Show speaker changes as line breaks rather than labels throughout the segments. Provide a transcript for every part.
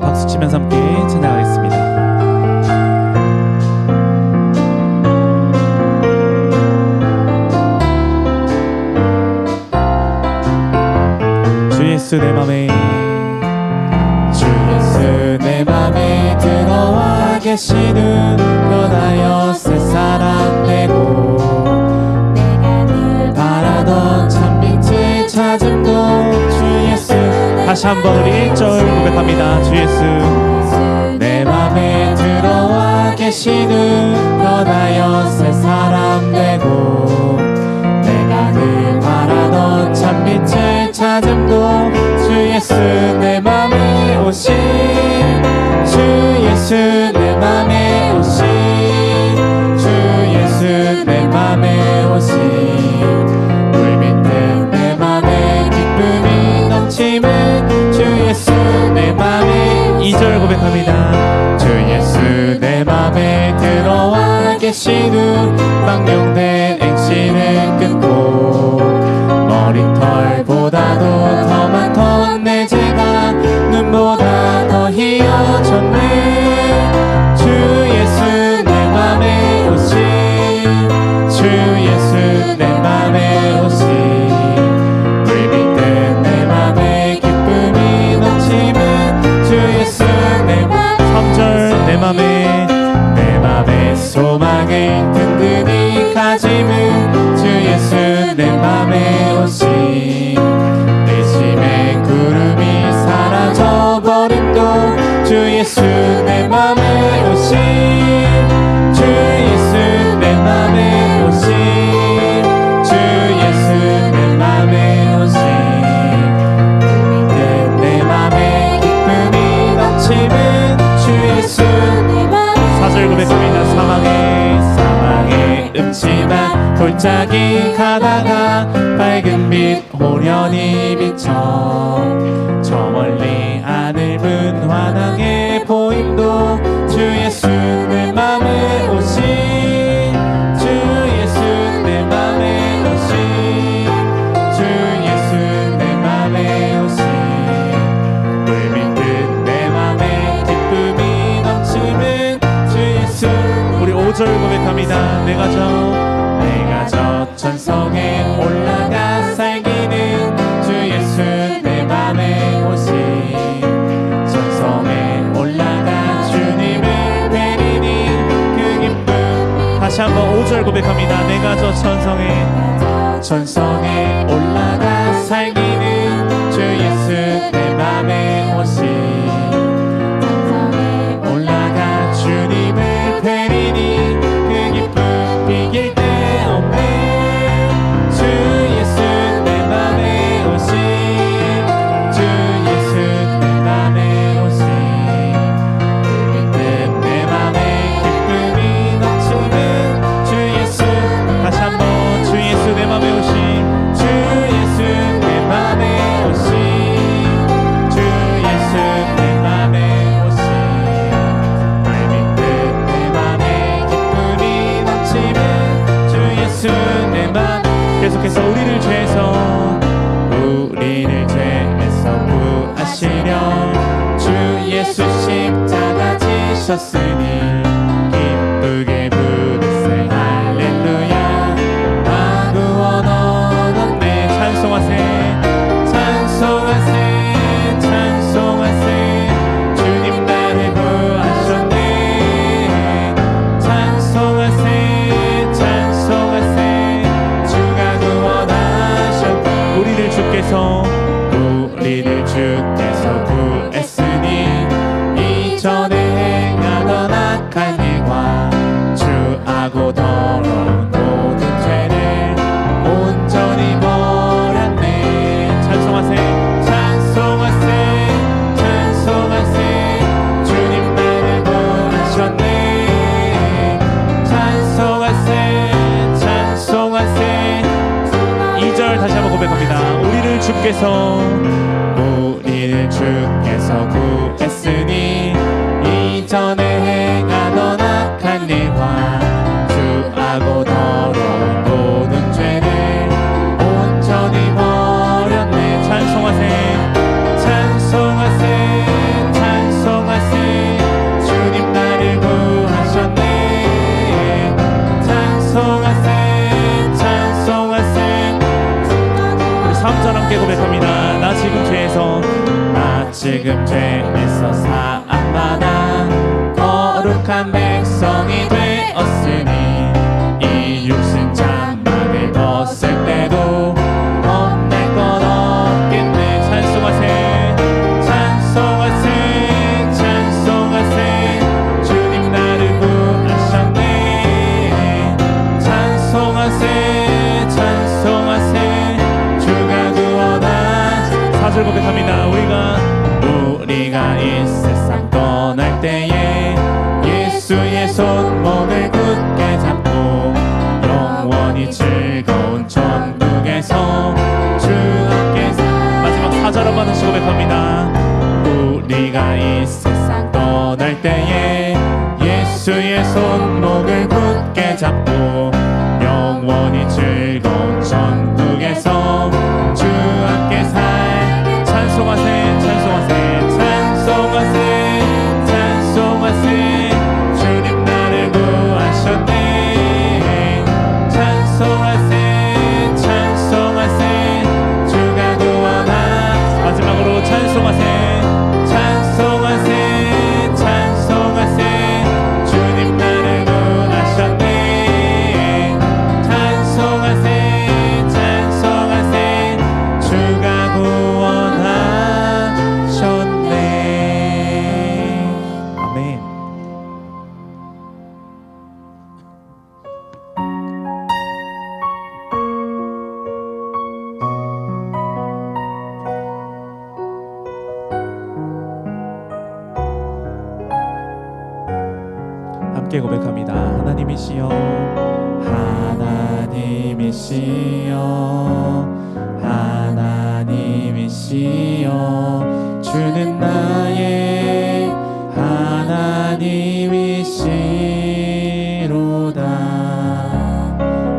박수치면서 함께 찬양하겠습니다. 주 예수 내 맘에,
주 예수 내 맘에 들어와 계시는 변하여 새 사람 되고 내가 늘 바라던 참빛을 찾음도 주 예수.
다시 한번 우리 1절 고백합니다. 주 예수
내 맘에 들어와 계시는 변하여 새 사람 되고 내가 늘 바라던 참빛을 찾음도 주 예수 내 맘에 오신 주 예수 내 맘에 오신 주 예수 내 맘에 오신 물밀듯 내 맘에 기쁨이 넘치는 주 예수 내 맘에.
2절 고백합니다.
주 예수 내 맘에 들어와 계시는 망령된 행실을 끊고 머리털보다도 더 많던 내 죄가 눈보다 더 희어졌네. 주 예수 내 맘에 오신 주 예수 내 맘에 오신 물밀듯 내 맘에 기쁨이 넘치는 주 예수 내 맘.
3절 내 맘에
소망을 든든히 가짐은 주 예수 내 맘에 오신 내심의 구름이 사라져버림도 주 예수 내 맘에 오신 주 예수 내 맘에 오신 주 예수 내 맘에 오신 내 맘에 기쁨이 넘치는 주 예수 내 맘에.
4절 고백합니다.
사망의 음침한 골짜기 가다가 밝은 빛 호련히 비쳐 저 멀리 하늘문 환하게 보임도 주 예수 내 맘에 오신 주 예수 내 맘에 오신 주 예수 내 맘에 오신 물밀듯 내 맘에 기쁨이 넘치는 주 예수.
우리 5절 고백합니다. 내가
저 천성에 올라가 살기는 주 예수 내 맘에 오신 천성에 올라가 주님을 뵈리니 그 기쁨.
다시 한번 5절 고백합니다. 내가 저
천성에 올라가 살기는 주 예수 내 맘에 오신 천성에 올라가 주님을 뵈리니 그 기쁨 비길 데 없네. 주 예수 내 맘에 오신 주 예수 내 맘에 오신 물밀듯 내 맘에 기쁨이 넘치는 주 예수.
다시 한번 주 예수 내 맘에 오신
주 예수 내 맘에 오신 주 예수 내 맘에 오신 물밀듯 내 맘에 기쁨이 넘치는 주 예수 내 맘.
계속해서
우리를 죄에서 구하시려 주 예수 십자가 지셨으니 기쁘게 부르세 할렐루야. 나 구원 얻었네.
찬송하세
찬송하세 찬송하세 주님 나를 구하셨네. 찬송하세 찬송하세 주가 구원하셨네.
우리를 주께서
구했으니 이전에 행하던 악한 일과 주하고 더러운 모든 죄를 온전히 버렸네.
찬송하세
찬송하세 찬송하세 주님 나를 구하셨네. 찬송하세 찬송하세.
2절 다시 한번 고백합니다. 우리를 주께서
구했으니 이전에 행하던 악한 일과 주하고 더러운 모든 죄를 온전히 버렸네.
찬송하세
찬송하세 찬송 지금 죄에서 사함받아 거룩한 백성이 되었으니 이 육신 장막을 벗을 때도 겁낼 건 없겠네. 찬송하세 찬송하세 찬송하세 주님 나를 구하셨네. 찬송하세 찬송하세 주가 구원하셨네.
4절 고백합니다.
우리가 이 세상 떠날 때에 예수의 손목을 굳게 잡고 영원히 즐거운 천국에서 주 함께
마지막 4절 한번 다시 고백합니다.
우리가 이 세상 떠날 때에 예수의 손목을 굳게 잡고 영원히 즐거운 천국에서 주 함께 살 찬송하세 찬송하세 찬송하세 찬송하세 주님 나를 구하셨네. 찬송하세 찬송하세 주가 구원하.
마지막으로 찬송하세
찬송하세 찬송하세 주님 나를 구하셨네. 찬송하세 찬송하세 주가 구원하셨네.
아멘. 함께 고백합니다. 하나님이시여
하나님이시여 하나님이시여 주는 나의 하나님이시로다.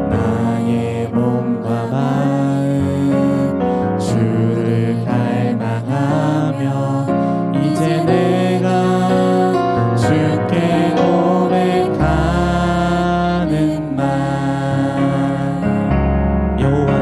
나의 몸과 마음 주를 갈망하며 이제 내가 주께 고백하는 말. 여호와는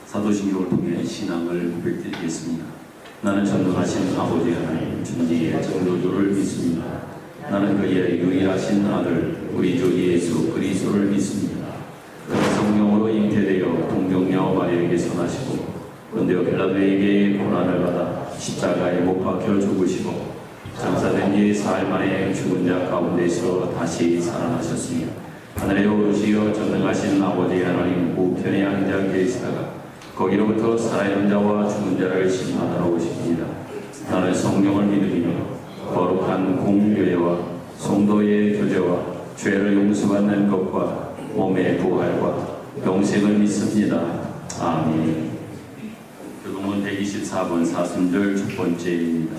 사도신경을 통해 신앙을 고백드리겠습니다. 나는 전능하신 아버지 하나님 천지의 창조주를 믿습니다. 나는 그의 유일하신 아들 우리 주 예수 그리스도를 믿습니다. 그는 성령으로 잉태되어 동정녀 마리아에게서 나시고 본디오 빌라도에게 고난을 받아 십자가에 못 박혀 죽으시고 장사된 지 사흘 만에 죽은 자 가운데서 다시 살아나셨습니다. 하늘에 오르시어 전능하신 아버지 하나님 우편에 앉아 계시다가 거기로부터 살아있는 자와 죽은 자를 심판하러 오십니다. 나는 성령을 믿으며 거룩한 공교회와 성도의 교제와 죄를 용서받는 것과 몸의 부활과 영생을 믿습니다. 아멘. 교동문 124번 사순절 첫 번째입니다.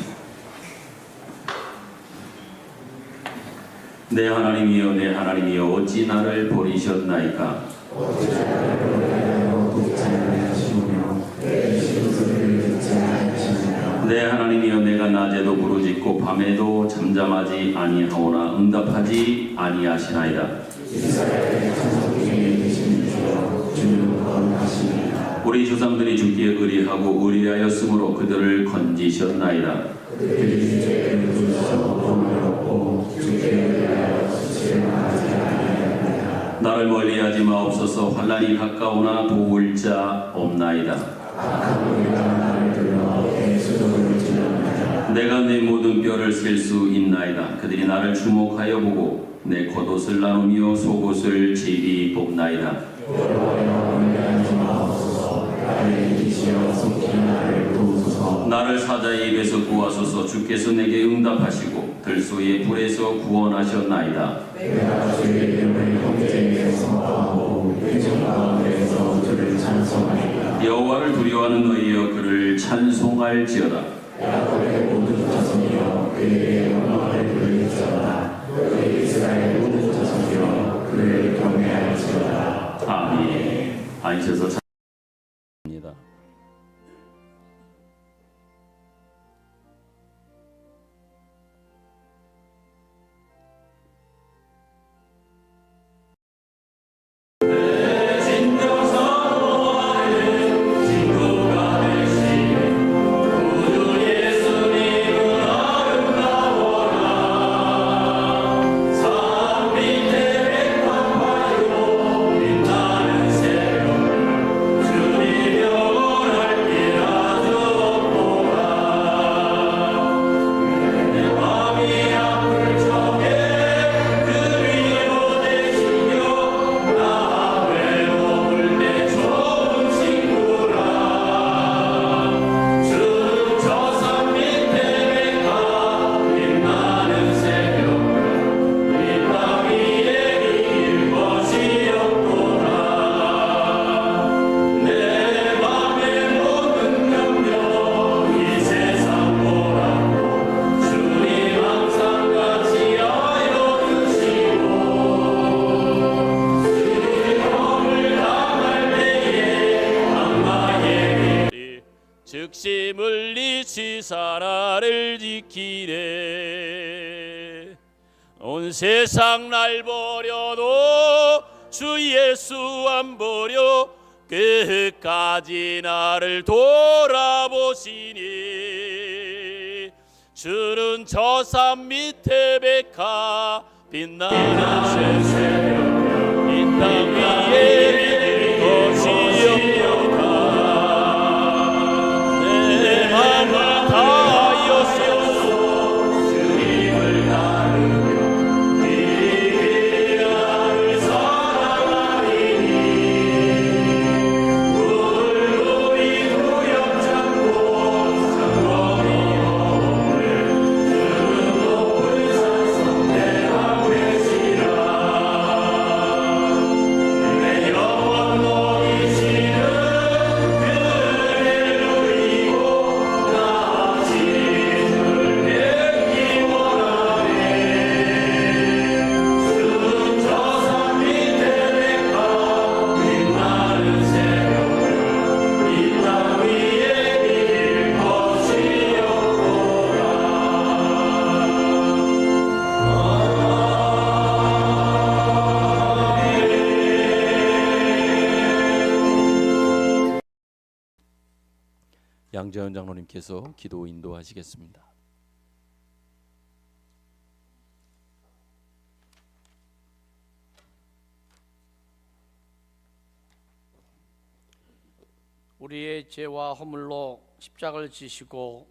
내 하나님이여 내 하나님이여 어찌 나를 버리셨나이까. 내 하나님이여 내가 낮에도 부르짖고 밤에도 잠잠하지 아니하오나 응답하지 아니하시나이다. 우리 조상들이 주기에 의리하고 의리하였으므로 그들을 건지셨나이다. 나를 멀리하지 마옵소서. 환난이 가까우나 도울 자 없나이다. 내가 내 모든 뼈를 셀 수 있나이다. 그들이 나를 주목하여 보고 내 겉옷을 나누며 속옷을 제비 뽑나이다. 나를 사자의 입에서 구하소서. 주께서 내게 응답하시고 들소의 불에서 구원하셨나이다.
내가 주의 이름을 형제에게 선포하고 회중 가운데에서 주를 찬송하리라.
여호와를 두려워하는 너희여 그를 찬송할지어다.
야곱의 모든 자손이여 그에게 영광을 돌릴지어다. 그의 이스라엘 모든 자손이여 그를 경외할지어다.
아멘. 앉으셔서 찬송합니다.
즉시 물리치사 나를 지키래. 온 세상 날 버려도 주 예수 안 버려 끝까지 나를 돌아보시니. 주는 저 산 밑에 백화 빛나는 새벽 이 땅 위에 믿을 것이 없도다.
내 영혼 너희
양재현 장로님께서 기도 인도하시겠습니다.
우리의 죄와 허물로 십자가를 지시고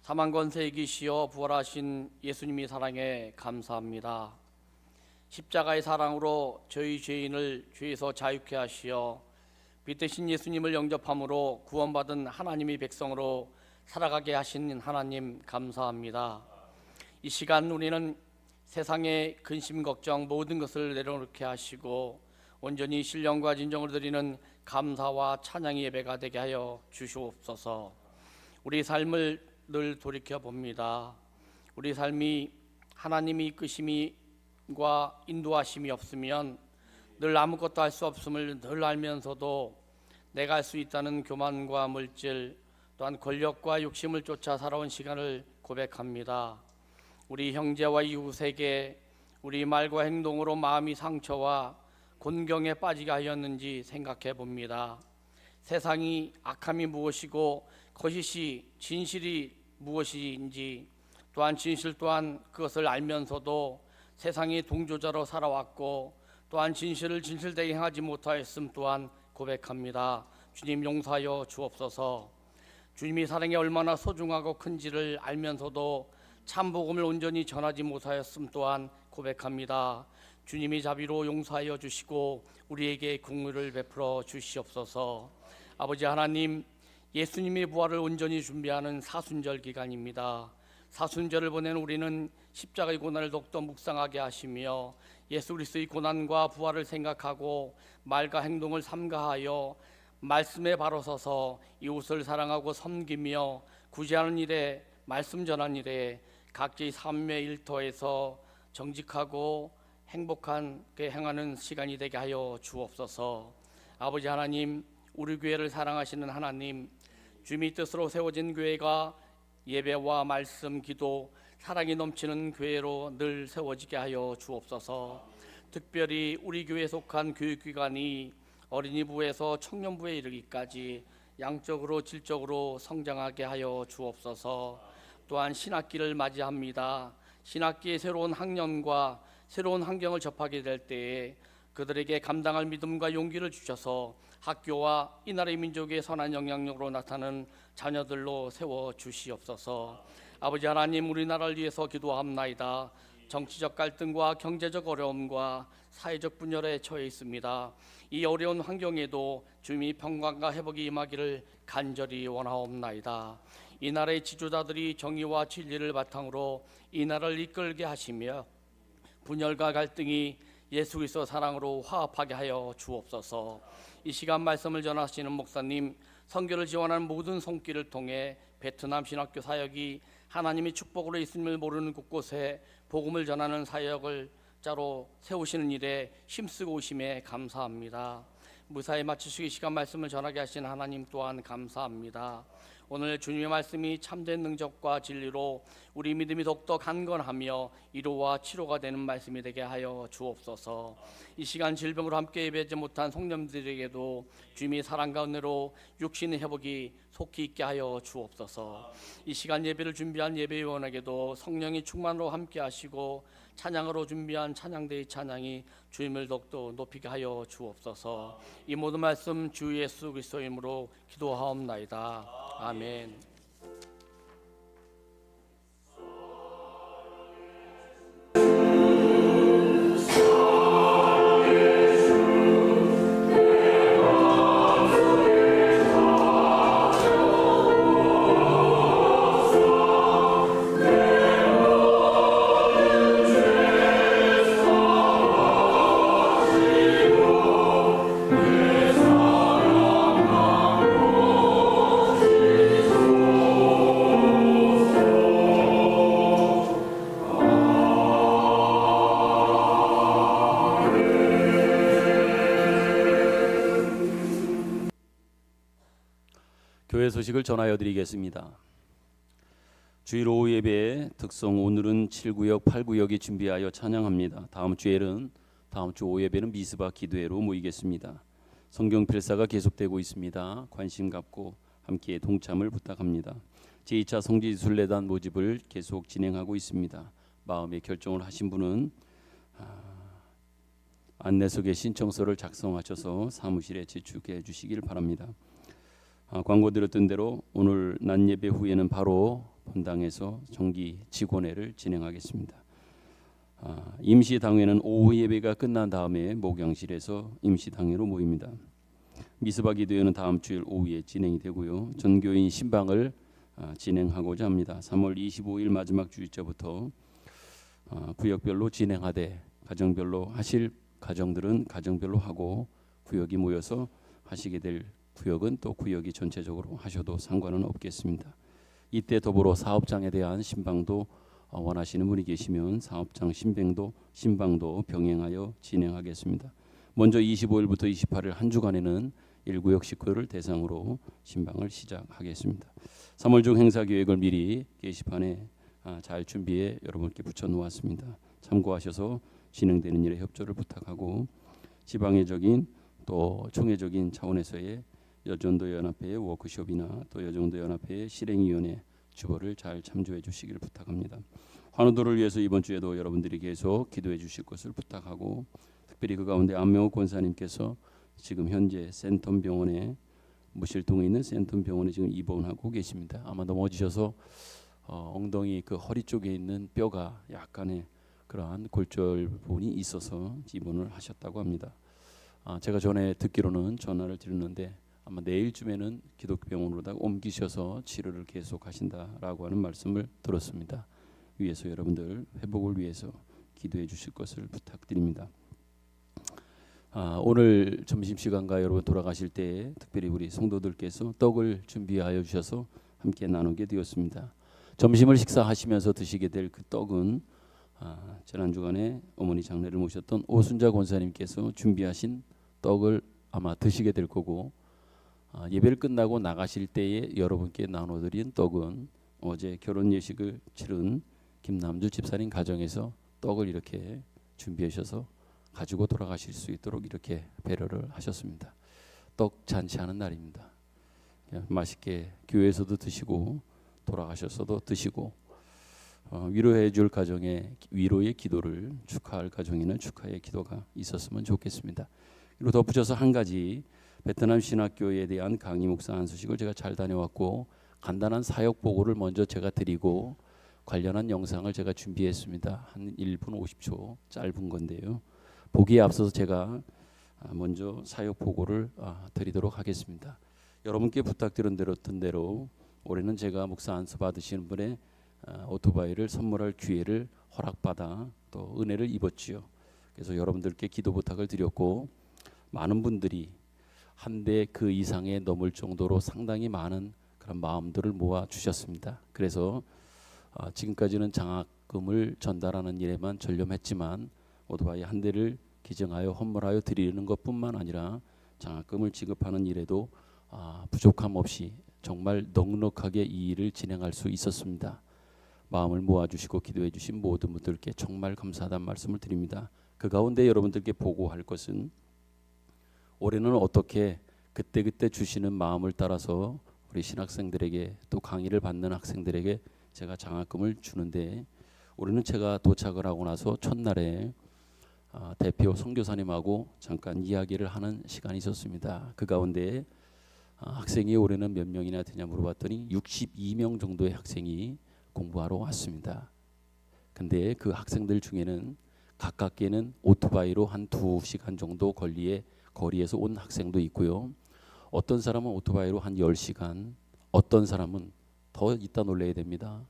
사망 권세 이기시어 부활하신 예수님이 사랑에 감사합니다. 십자가의 사랑으로 저희 죄인을 죄에서 자유케 하시어 빛 대신 예수님을 영접함으로 구원받은 하나님의 백성으로 살아가게 하신 하나님 감사합니다. 이 시간 우리는 세상의 근심 걱정 모든 것을 내려놓게 하시고 온전히 신령과 진정을 드리는 감사와 찬양의 예배가 되게 하여 주시옵소서. 우리 삶을 늘 돌이켜 봅니다. 우리 삶이 하나님의 이끄심과 인도하심이 없으면 늘 아무것도 할 수 없음을 늘 알면서도 내가 할 수 있다는 교만과 물질 또한 권력과 욕심을 쫓아 살아온 시간을 고백합니다. 우리 형제와 이웃에게 우리 말과 행동으로 마음이 상처와 곤경에 빠지게 하였는지 생각해 봅니다. 세상이 악함이 무엇이고 거짓이 진실이 무엇인지 또한 진실 또한 그것을 알면서도 세상의 동조자로 살아왔고 또한 진실을 진실되게 행하지 못하였음 또한 고백합니다. 주님 용서하여 주옵소서. 주님이 사랑이 얼마나 소중하고 큰지를 알면서도 참 복음을 온전히 전하지 못하였음 또한 고백합니다. 주님이 자비로 용서하여 주시고 우리에게 국물을 베풀어 주시옵소서. 아버지 하나님, 예수님의 부활을 온전히 준비하는 사순절 기간입니다. 사순절을 보낸 우리는 십자가의 고난을 더욱더 묵상하게 하시며 예수 그리스도의 고난과 부활을 생각하고 말과 행동을 삼가하여 말씀에 바로 서서 이웃을 사랑하고 섬기며 구제하는 일에 말씀 전하는 일에 각자의 삶의 일터에서 정직하고 행복하게 행하는 시간이 되게 하여 주옵소서. 아버지 하나님, 우리 교회를 사랑하시는 하나님, 주님의 뜻으로 세워진 교회가 예배와 말씀, 기도, 사랑이 넘치는 교회로 늘 세워지게 하여 주옵소서. 특별히 우리 교회에 속한 교육기관이 어린이부에서 청년부에 이르기까지 양적으로 질적으로 성장하게 하여 주옵소서. 또한 신학기를 맞이합니다. 신학기의 새로운 학년과 새로운 환경을 접하게 될 때에 그들에게 감당할 믿음과 용기를 주셔서 학교와 이 나라의 민족의 선한 영향력으로 나타나는 자녀들로 세워 주시옵소서. 아버지 하나님, 우리나라를 위해서 기도합나이다. 정치적 갈등과 경제적 어려움과 사회적 분열에 처해 있습니다. 이 어려운 환경에도 주님이 평강과 회복이 임하기를 간절히 원하옵나이다. 이 나라의 지도자들이 정의와 진리를 바탕으로 이 나라를 이끌게 하시며 분열과 갈등이 예수 그리스도 사랑으로 화합하게 하여 주옵소서. 이 시간 말씀을 전하시는 목사님, 선교를 지원하는 모든 손길을 통해 베트남 신학교 사역이 하나님의 축복으로 있음을 모르는 곳곳에 복음을 전하는 사역을 자로 세우시는 일에 힘쓰고 오심에 감사합니다. 무사히 마치시기 시간 말씀을 전하게 하신 하나님 또한 감사합니다. 오늘 주님의 말씀이 참된 능력과 진리로 우리 믿음이 더욱더 강건하며 위로와 치료가 되는 말씀이 되게 하여 주옵소서. 이 시간 질병으로 함께 예배하지 못한 성령들에게도 주님의 사랑과 은혜로 육신의 회복이 속히 있게 하여 주옵소서. 이 시간 예배를 준비한 예배위원에게도 성령의 충만으로 함께 하시고 찬양으로 준비한 찬양대의 찬양이 주님을 더욱더 높이게 하여 주옵소서. 이 모든 말씀 주 예수 그리스도의 이름으로 기도하옵나이다. 아멘.
교회 소식을 전하여 드리겠습니다. 주일 오후 예배의 특성, 오늘은 7구역, 8구역이 준비하여 찬양합니다. 다음 주 오후 예배는 미스바 기도회로 모이겠습니다. 성경 필사가 계속되고 있습니다. 관심 갖고 함께 동참을 부탁합니다. 제2차 성지순례단 모집을 계속 진행하고 있습니다. 마음의 결정을 하신 분은 안내석에 신청서를 작성하셔서 사무실에 제출해 주시길 바랍니다. 광고 드렸던 대로 오늘 낮 예배 후에는 바로 본당에서 정기 직원회를 진행하겠습니다. 임시당회는 오후 예배가 끝난 다음에 목양실에서 임시당회로 모입니다. 미스바 기도회는 다음 주일 오후에 진행이 되고요. 전교인 신방을 진행하고자 합니다. 3월 25일 마지막 주일자부터 구역별로 진행하되 가정별로 하실 가정들은 가정별로 하고 구역이 모여서 하시게 될 구역은 또 구역이 전체적으로 하셔도 상관은 없겠습니다. 이때 더불어 사업장에 대한 신방도 원하시는 분이 계시면 사업장 신방도 병행하여 진행하겠습니다. 먼저 25일부터 28일 한 주간에는 1구역 식구를 대상으로 신방을 시작하겠습니다. 3월 중 행사 계획을 미리 게시판에 잘 준비해 여러분께 붙여놓았습니다. 참고하셔서 진행되는 일에 협조를 부탁하고 지방의적인 또 총회적인 차원에서의 여전도연합회의 워크숍이나 또 여정도연합회의 실행위원회 주보를 잘 참조해 주시길 부탁합니다. 환우들을 위해서 이번 주에도 여러분들이 계속 기도해 주실 것을 부탁하고 특별히 그 가운데 안명옥 권사님께서 지금 현재 센텀 병원에 무실동에 있는 센텀 병원에 지금 입원하고 계십니다. 아마 넘어지셔서 엉덩이 그 허리 쪽에 있는 뼈가 약간의 그러한 골절 부분이 있어서 입원을 하셨다고 합니다. 제가 전에 듣기로는 전화를 드렸는데 아마 내일쯤에는 기독병원으로다가 옮기셔서 치료를 계속하신다라고 하는 말씀을 들었습니다. 위에서 여러분들 회복을 위해서 기도해 주실 것을 부탁드립니다. 오늘 점심시간과 여러분 돌아가실 때 특별히 우리 성도들께서 떡을 준비하여 주셔서 함께 나누게 되었습니다. 점심을 식사하시면서 드시게 될 그 떡은 지난주간에 어머니 장례를 모셨던 오순자 권사님께서 준비하신 떡을 아마 드시게 될 거고 예배를 끝나고 나가실 때에 여러분께 나눠드린 떡은 어제 결혼 예식을 치른 김남주 집사님 가정에서 떡을 이렇게 준비해 주셔서 가지고 돌아가실 수 있도록 이렇게 배려를 하셨습니다. 떡 잔치하는 날입니다. 맛있게 교회에서도 드시고 돌아가셔서도 드시고 위로해 줄 가정에 위로의 기도를 축하할 가정에는 축하의 기도가 있었으면 좋겠습니다. 그리고 덧붙여서 한 가지 베트남 신학교에 대한 강의 묵상 한 소식을 제가 잘 다녀왔고 간단한 사역 보고를 먼저 제가 드리고 관련한 영상을 제가 준비했습니다. 한 1분 50초 짧은 건데요. 보기에 앞서서 제가 먼저 사역 보고를 드리도록 하겠습니다. 여러분께 부탁드린 대로 올해는 제가 묵상 안수 받으시는 분의 오토바이를 선물할 기회를 허락받아 또 은혜를 입었지요. 그래서 여러분들께 기도 부탁을 드렸고 많은 분들이 한 대 그 이상에 넘을 정도로 상당히 많은 그런 마음들을 모아 주셨습니다. 그래서 지금까지는 장학금을 전달하는 일에만 전념했지만 오토바이 한 대를 기증하여 헌물하여 드리는 것뿐만 아니라 장학금을 지급하는 일에도 부족함 없이 정말 넉넉하게 이 일을 진행할 수 있었습니다. 마음을 모아주시고 기도해 주신 모든 분들께 정말 감사하다는 말씀을 드립니다. 그 가운데 여러분들께 보고할 것은 올해는 어떻게 그때그때 주시는 마음을 따라서 우리 신학생들에게 또 강의를 받는 학생들에게 제가 장학금을 주는데 올해는 제가 도착을 하고 나서 첫날에 대표 선교사님하고 잠깐 이야기를 하는 시간이 있었습니다. 그 가운데 학생이 올해는 몇 명이나 되냐 물어봤더니 62명 정도의 학생이 공부하러 왔습니다. 근데 그 학생들 중에는 가깝게는 오토바이로 한 2시간 정도 거리에서 온 학생도 있고요. 어떤 사람은 오토바이로 한 10시간, 어떤 사람은 더 이따 놀라야 됩니다.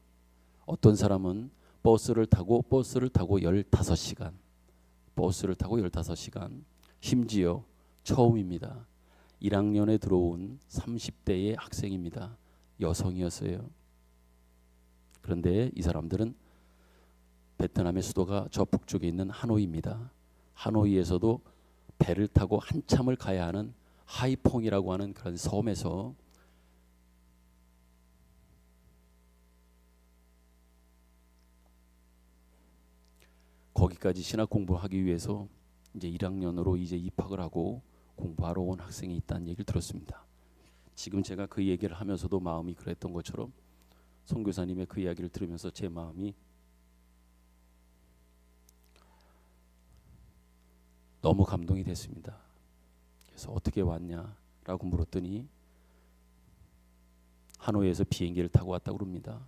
어떤 사람은 버스를 타고 15시간, 심지어 처음입니다. 1학년에 들어온 30대의 학생입니다. 여성이었어요. 그런데 이 사람들은 베트남의 수도가 저 북쪽에 있는 하노이입니다. 하노이에서도 배를 타고 한참을 가야 하는 하이퐁이라고 하는 그런 섬에서 거기까지 신학 공부하기 위해서 이제 1학년으로 이제 입학을 하고 공부하러 온 학생이 있다는 얘기를 들었습니다. 지금 제가 그 얘기를 하면서도 마음이 그랬던 것처럼 선교사님의 그 이야기를 들으면서 제 마음이 너무 감동이 됐습니다. 그래서 어떻게 왔냐라고 물었더니 하노이에서 비행기를 타고 왔다고 그럽니다.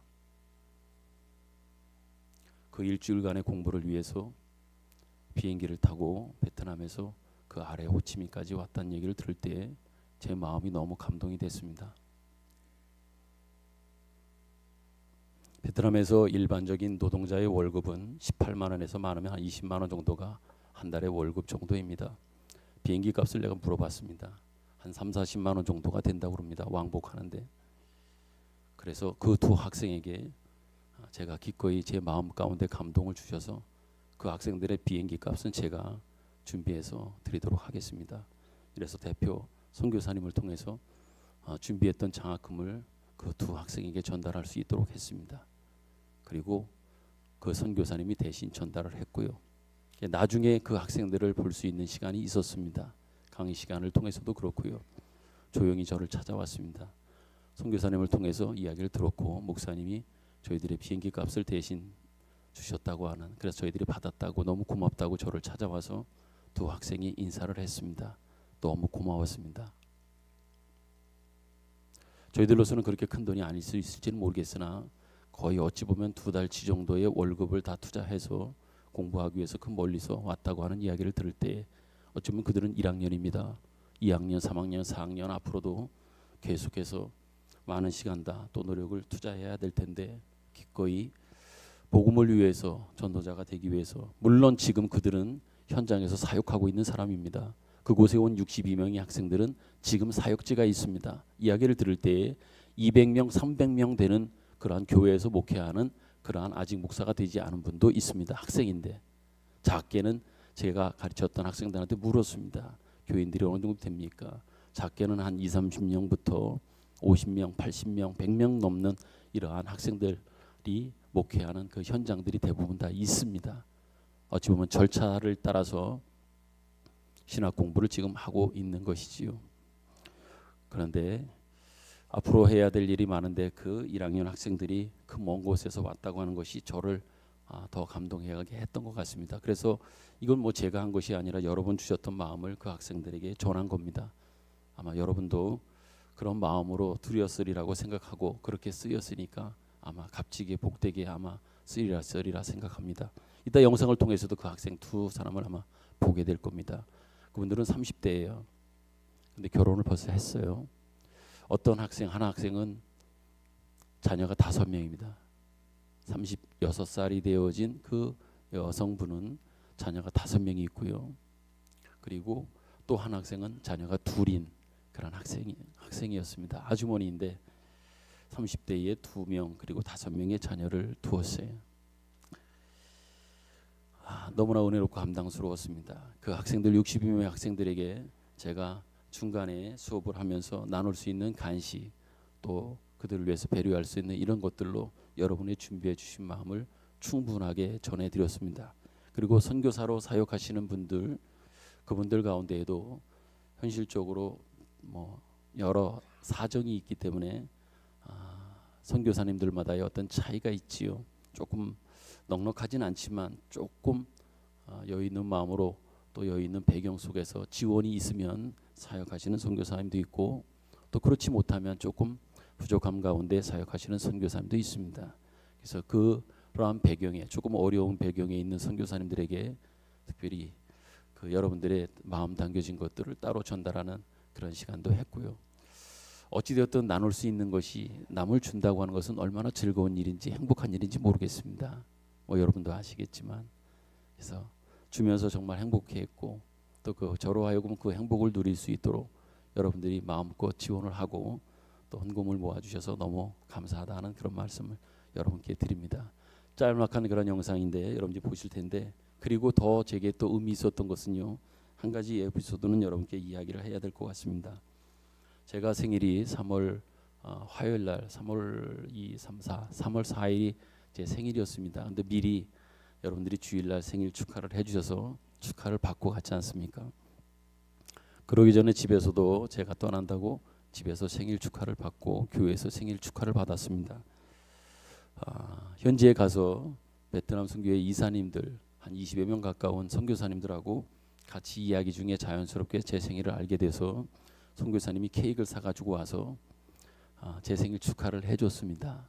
그 일주일간의 공부를 위해서 비행기를 타고 베트남에서 그 아래 호치민까지 왔다는 얘기를 들을 때 제 마음이 너무 감동이 됐습니다. 베트남에서 일반적인 노동자의 월급은 18만 원에서 많으면 한 20만 원 정도가 한 달의 월급 정도입니다. 비행기 값을 내가 물어봤습니다. 한 3, 40만 원 정도가 된다고 합니다. 왕복하는데. 그래서 그 두 학생에게 제가 기꺼이 제 마음 가운데 감동을 주셔서 그 학생들의 비행기 값은 제가 준비해서 드리도록 하겠습니다. 그래서 대표 선교사님을 통해서 준비했던 장학금을 그 두 학생에게 전달할 수 있도록 했습니다. 그리고 그 선교사님이 대신 전달을 했고요. 나중에 그 학생들을 볼 수 있는 시간이 있었습니다. 강의 시간을 통해서도 그렇고요. 조용히 저를 찾아왔습니다. 선교사님을 통해서 이야기를 들었고 목사님이 저희들의 비행기 값을 대신 주셨다고 하는, 그래서 저희들이 받았다고 너무 고맙다고 저를 찾아와서 두 학생이 인사를 했습니다. 너무 고마웠습니다. 저희들로서는 그렇게 큰 돈이 아닐 수 있을지는 모르겠으나 거의 어찌 보면 2달치 정도의 월급을 다 투자해서 공부하기 위해서 그 멀리서 왔다고 하는 이야기를 들을 때 어쩌면 그들은 1학년입니다. 2학년, 3학년, 4학년 앞으로도 계속해서 많은 시간다 또 노력을 투자해야 될 텐데 기꺼이 복음을 위해서 전도자가 되기 위해서, 물론 지금 그들은 현장에서 사역하고 있는 사람입니다. 그곳에 온 62명의 학생들은 지금 사역지가 있습니다. 이야기를 들을 때 200명, 300명 되는 그러한 교회에서 목회하는 그러한 아직 목사가 되지 않은 분도 있습니다. 학생인데 작게는 제가 가르쳤던 학생들한테 물었습니다. 교인들이 어느 정도 됩니까? 작게는 한 20, 30명부터 50명, 80명, 100명 넘는 이러한 학생들이 목회하는 그 현장들이 대부분 다 있습니다. 어찌 보면 절차를 따라서 신학 공부를 지금 하고 있는 것이지요. 그런데 앞으로 해야 될 일이 많은데 그 1학년 학생들이 그 먼 곳에서 왔다고 하는 것이 저를 더 감동하게 했던 것 같습니다. 그래서 이건 뭐 제가 한 것이 아니라 여러분 주셨던 마음을 그 학생들에게 전한 겁니다. 아마 여러분도 그런 마음으로 드렸으리라고 생각하고 그렇게 쓰였으니까 아마 값지게 복되게 아마 쓰리라 생각합니다. 이따 영상을 통해서도 그 학생 두 사람을 아마 보게 될 겁니다. 그분들은 30대예요. 근데 결혼을 벌써 했어요. 어떤 학생, 한 학생은 자녀가 5명입니다. 36살이 되어진 그 여성분은 자녀가 5명이 있고요. 그리고 또 한 학생은 자녀가 2인 그런 학생이었습니다. 아주머니인데 30대에 2명 그리고 5명의 자녀를 두었어요. 너무나 은혜롭고 감당스러웠습니다. 그 학생들 62명의 학생들에게 제가 중간에 수업을 하면서 나눌 수 있는 간식 또 그들을 위해서 배려할 수 있는 이런 것들로 여러분의 준비해 주신 마음을 충분하게 전해드렸습니다. 그리고 선교사로 사역하시는 분들, 그분들 가운데에도 현실적으로 뭐 여러 사정이 있기 때문에 선교사님들마다의 어떤 차이가 있지요. 조금 넉넉하진 않지만 조금 여유 있는 마음으로 또 여유 있는 배경 속에서 지원이 있으면 사역하시는 선교사님도 있고 또 그렇지 못하면 조금 부족함 가운데 사역하시는 선교사님도 있습니다. 그래서 그러한 배경에 조금 어려운 배경에 있는 선교사님들에게 특별히 그 여러분들의 마음 담겨진 것들을 따로 전달하는 그런 시간도 했고요. 어찌되었든 나눌 수 있는 것이 남을 준다고 하는 것은 얼마나 즐거운 일인지 행복한 일인지 모르겠습니다. 뭐 여러분도 아시겠지만 그래서 주면서 정말 행복해했고 또 그 저로 하여금 그 행복을 누릴 수 있도록 여러분들이 마음껏 지원을 하고 또 헌금을 모아주셔서 너무 감사하다는 그런 말씀을 여러분께 드립니다. 짤막한 그런 영상인데 여러분들이 보실 텐데 그리고 더 제게 또 의미 있었던 것은요. 한 가지 에피소드는 여러분께 이야기를 해야 될 것 같습니다. 제가 생일이 3월 화요일 날 3월 2, 3, 4, 3월 4일이 제 생일이었습니다. 근데 미리 여러분들이 주일날 생일 축하를 해주셔서 축하를 받고 갔지 않습니까? 그러기 전에 집에서도 제가 떠난다고 집에서 생일 축하를 받고 교회에서 생일 축하를 받았습니다. 현지에 가서 베트남 선교회 이사님들 한 20여 명 가까운 선교사님들하고 같이 이야기 중에 자연스럽게 제 생일을 알게 돼서 선교사님이 케이크를 사가지고 와서 제 생일 축하를 해줬습니다.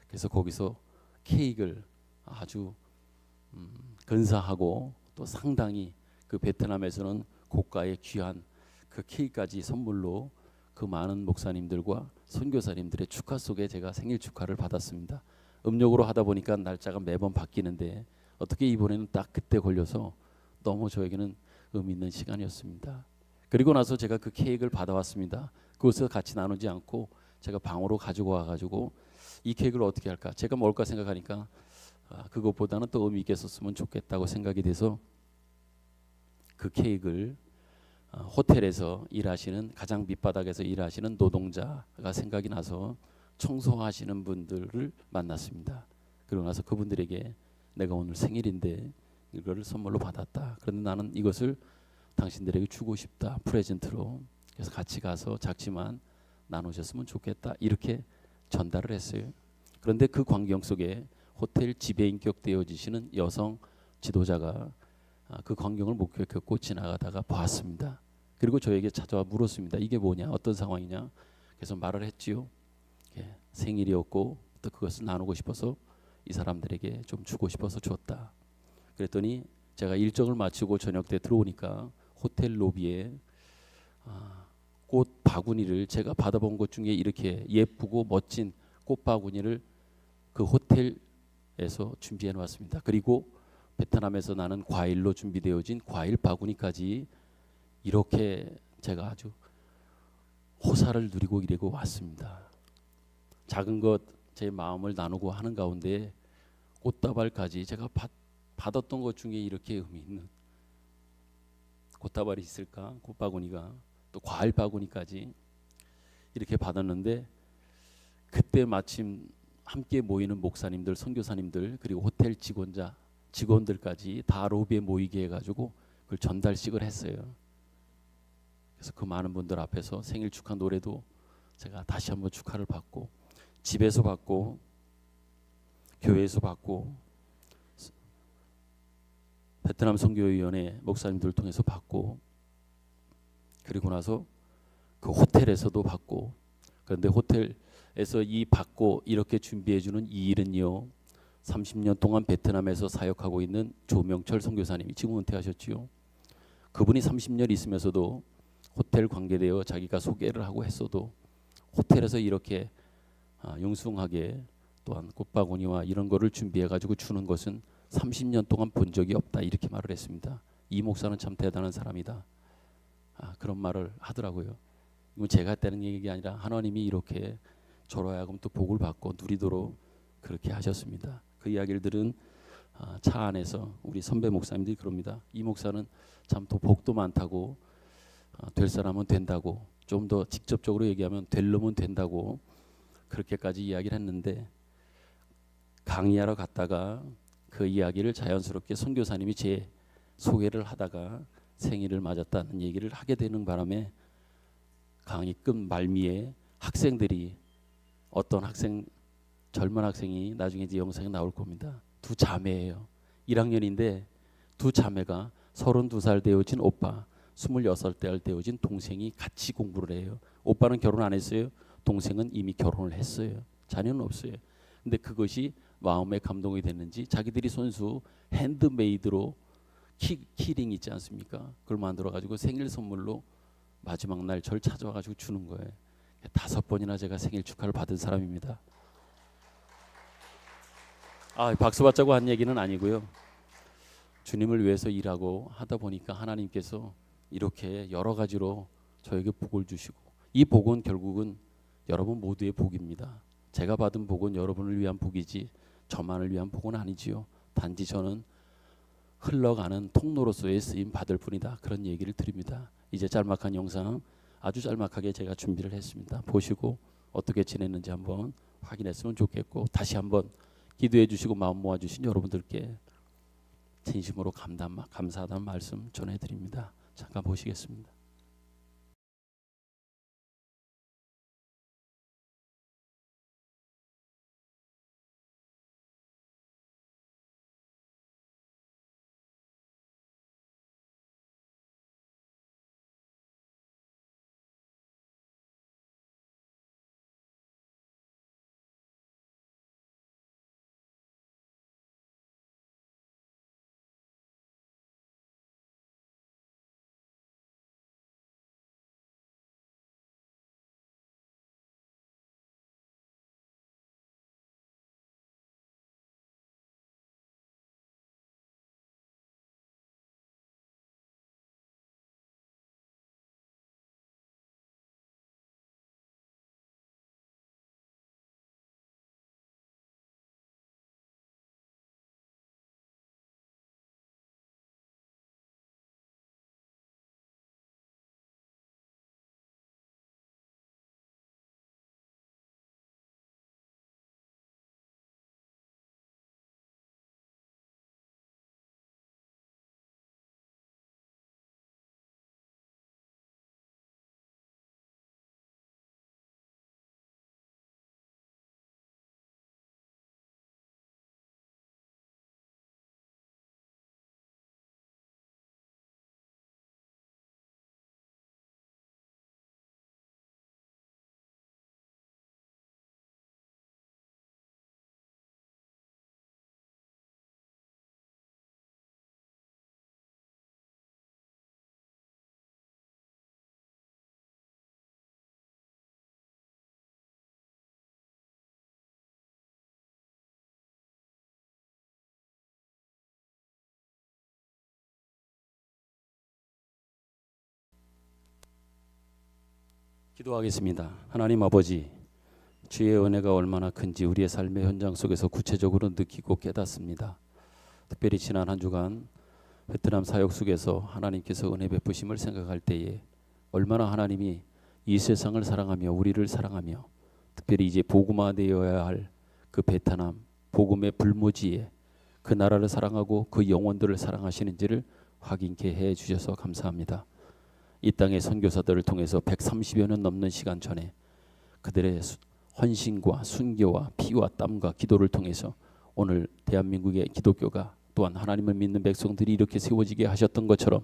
그래서 거기서 케이크를 아주 근사하고 또 상당히 그 베트남에서는 고가의 귀한 그 케이크까지 선물로 그 많은 목사님들과 선교사님들의 축하 속에 제가 생일 축하를 받았습니다. 음력으로 하다 보니까 날짜가 매번 바뀌는데 어떻게 이번에는 딱 그때 걸려서 너무 저에게는 의미 있는 시간이었습니다. 그리고 나서 제가 그 케이크를 받아왔습니다. 그것을 같이 나누지 않고 제가 방으로 가지고 와가지고 이 케이크를 어떻게 할까? 제가 먹을까 생각하니까 그것보다는 또 의미 있게 썼으면 좋겠다고 생각이 돼서 그 케이크를 호텔에서 일하시는 가장 밑바닥에서 일하시는 노동자가 생각이 나서 청소하시는 분들을 만났습니다. 그러고 나서 그분들에게 내가 오늘 생일인데 이거를 선물로 받았다. 그런데 나는 이것을 당신들에게 주고 싶다. 프레젠트로. 그래서 같이 가서 작지만 나누셨으면 좋겠다. 이렇게 전달을 했어요. 그런데 그 광경 속에 호텔 지배인격 되어지시는 여성 지도자가 그 광경을 목격했고 지나가다가 보았습니다. 그리고 저에게 찾아와 물었습니다. 이게 뭐냐? 어떤 상황이냐? 그래서 말을 했지요. 생일이었고 또 그것을 나누고 싶어서 이 사람들에게 좀 주고 싶어서 줬다. 그랬더니 제가 일정을 마치고 저녁 때 들어오니까 호텔 로비에 꽃 바구니를 제가 받아본 것 중에 이렇게 예쁘고 멋진 꽃 바구니를 그 호텔에서 준비해 놓았습니다. 그리고 베트남에서 나는 과일로 준비되어진 과일 바구니까지 이렇게 제가 아주 호사를 누리고 이러고 왔습니다. 작은 것 제 마음을 나누고 하는 가운데 꽃다발까지 제가 받았던 것 중에 이렇게 의미 있는 꽃다발이 있을까? 꽃바구니가 또 과일 바구니까지 이렇게 받았는데 그때 마침 함께 모이는 목사님들, 선교사님들 그리고 호텔 직원들까지 다 로비에 모이게 해가지고 그걸 전달식을 했어요. 그래서 그 많은 분들 앞에서 생일 축하 노래도 제가 다시 한번 축하를 받고 집에서 받고 교회에서 받고 베트남 선교위원회 목사님들을 통해서 받고 그리고 나서 그 호텔에서도 받고 그런데 호텔에서 이 받고 이렇게 준비해주는 이 일은요 30년 동안 베트남에서 사역하고 있는 조명철 선교사님이 지금 은퇴하셨지요. 그분이 30년 있으면서도 호텔 관계되어 자기가 소개를 하고 했어도 호텔에서 이렇게 융숭하게 또한 꽃바구니와 이런 거를 준비해 가지고 주는 것은 30년 동안 본 적이 없다 이렇게 말을 했습니다. 이 목사는 참 대단한 사람이다. 그런 말을 하더라고요. 이건 제가 했다는 얘기가 아니라 하나님이 이렇게 저로 하여금 또 복을 받고 누리도록 그렇게 하셨습니다. 그 이야기를 들은 차 안에서 우리 선배 목사님들이 그럽니다. 이 목사는 참 또 복도 많다고 될 사람은 된다고 좀 더 직접적으로 얘기하면 될 놈은 된다고 그렇게까지 이야기를 했는데 강의하러 갔다가 그 이야기를 자연스럽게 선교사님이 제 소개를 하다가 생일을 맞았다는 얘기를 하게 되는 바람에 강의 끝 말미에 학생들이 어떤 젊은 학생이 나중에 이제 영상에 나올 겁니다. 두 자매예요. 1학년인데 두 자매가 32살 되어진 오빠 26살 되어진 동생이 같이 공부를 해요. 오빠는 결혼 안 했어요. 동생은 이미 결혼을 했어요. 자녀는 없어요. 근데 그것이 마음에 감동이 됐는지 자기들이 손수 핸드메이드로 키링 있지 않습니까? 그걸 만들어 가지고 생일 선물로 마지막 날 절 찾아와 가지고 주는 거예요. 5번이나 제가 생일 축하를 받은 사람입니다. 박수 받자고 한 얘기는 아니고요. 주님을 위해서 일하고 하다 보니까 하나님께서 이렇게 여러 가지로 저에게 복을 주시고 이 복은 결국은 여러분 모두의 복입니다. 제가 받은 복은 여러분을 위한 복이지 저만을 위한 복은 아니지요. 단지 저는 흘러가는 통로로서의 쓰임 받을 뿐이다. 그런 얘기를 드립니다. 이제 짤막한 영상 아주 짤막하게 제가 준비를 했습니다. 보시고 어떻게 지냈는지 한번 확인했으면 좋겠고 다시 한번 기도해 주시고 마음 모아주신 여러분들께 진심으로 감사하다는 말씀 전해드립니다. 잠깐 보시겠습니다. 기도하겠습니다. 하나님 아버지, 주의 은혜가 얼마나 큰지 우리의 삶의 현장 속에서 구체적으로 느끼고 깨닫습니다. 특별히 지난 한 주간 베트남 사역 속에서 하나님께서 은혜 베푸심을 생각할 때에 얼마나 하나님이 이 세상을 사랑하며 우리를 사랑하며 특별히 이제 복음화되어야 할 그 베트남 복음의 불모지에 그 나라를 사랑하고 그 영혼들을 사랑하시는지를 확인케 해 주셔서 감사합니다. 이 땅의 선교사들을 통해서 130여 년 넘는 시간 전에 그들의 헌신과 순교와 피와 땀과 기도를 통해서 오늘 대한민국의 기독교가 또한 하나님을 믿는 백성들이 이렇게 세워지게 하셨던 것처럼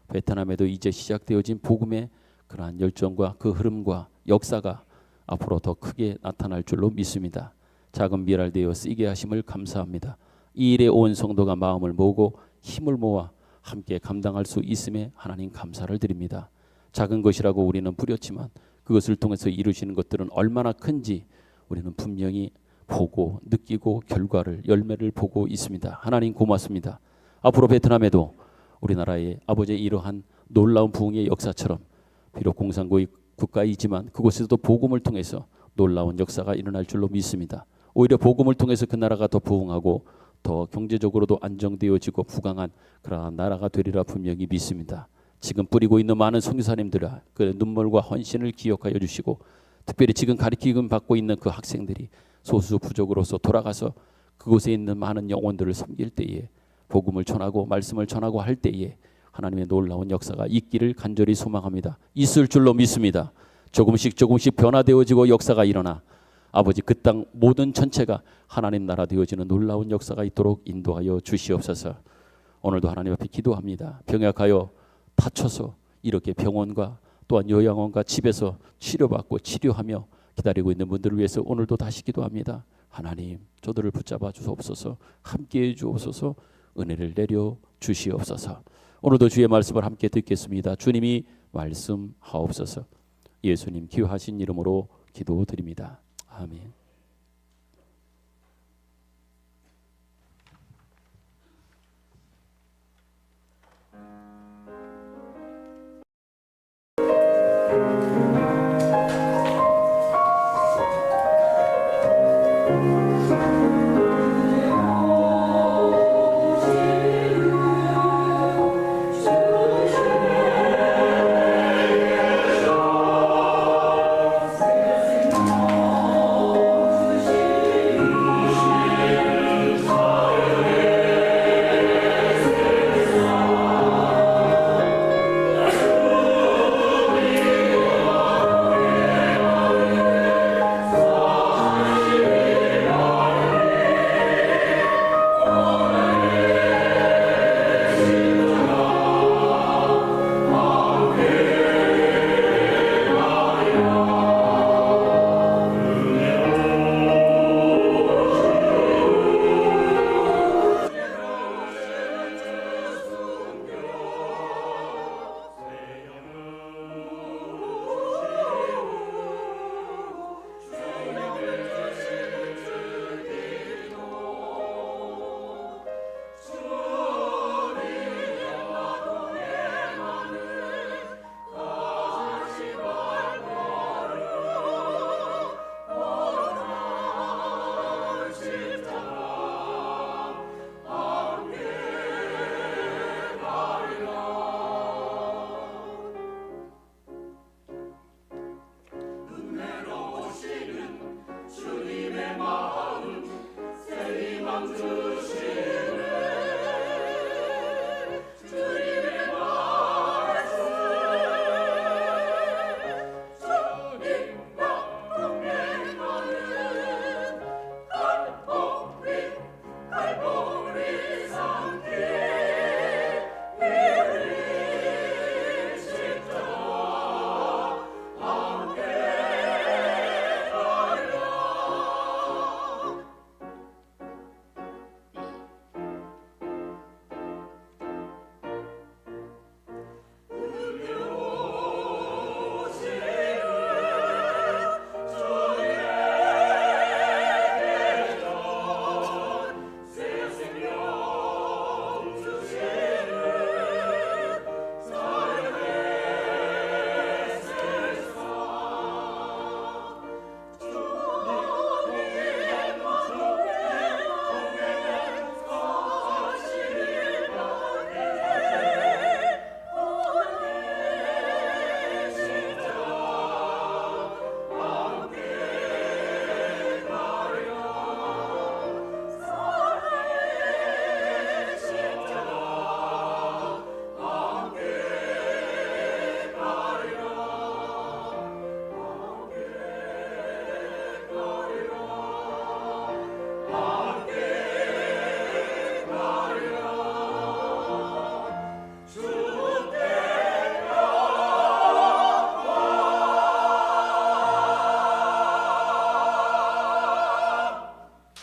베트남에도 이제 시작되어진 복음의 그러한 열정과 그 흐름과 역사가 앞으로 더 크게 나타날 줄로 믿습니다. 작은 미랄되어 쓰이게 하심을 감사합니다. 이 일에 온 성도가 마음을 모으고 힘을 모아 함께 감당할 수 있음에 하나님 감사를 드립니다. 작은 것이라고 우리는 부렸지만 그것을 통해서 이루시는 것들은 얼마나 큰지 우리는 분명히 보고 느끼고 결과를 열매를 보고 있습니다. 하나님 고맙습니다. 앞으로 베트남에도 우리나라의 아버지의 이러한 놀라운 부흥의 역사처럼 비록 공산국의 국가이지만 그곳에서도 복음을 통해서 놀라운 역사가 일어날 줄로 믿습니다. 오히려 복음을 통해서 그 나라가 더 부흥하고 더 경제적으로도 안정되어지고 부강한 그러한 나라가 되리라 분명히 믿습니다. 지금 뿌리고 있는 많은 선교사님들아 그 눈물과 헌신을 기억하여 주시고 특별히 지금 가르치금 받고 있는 그 학생들이 소수 부족으로서 돌아가서 그곳에 있는 많은 영혼들을 섬길 때에 복음을 전하고 말씀을 전하고 할 때에 하나님의 놀라운 역사가 있기를 간절히 소망합니다. 있을 줄로 믿습니다. 조금씩 변화되어지고 역사가 일어나 아버지 그 땅 모든 전체가 하나님 나라 되어지는 놀라운 역사가 있도록 인도하여 주시옵소서. 오늘도 하나님 앞에 기도합니다. 병약하여 다쳐서 이렇게 병원과 또한 요양원과 집에서 치료받고 치료하며 기다리고 있는 분들을 위해서 오늘도 다시 기도합니다. 하나님 저들을 붙잡아 주옵소서. 함께해 주옵소서. 은혜를 내려 주시옵소서. 오늘도 주의 말씀을 함께 듣겠습니다. 주님이 말씀하옵소서. 예수님 귀하신 이름으로 기도드립니다. 아멘.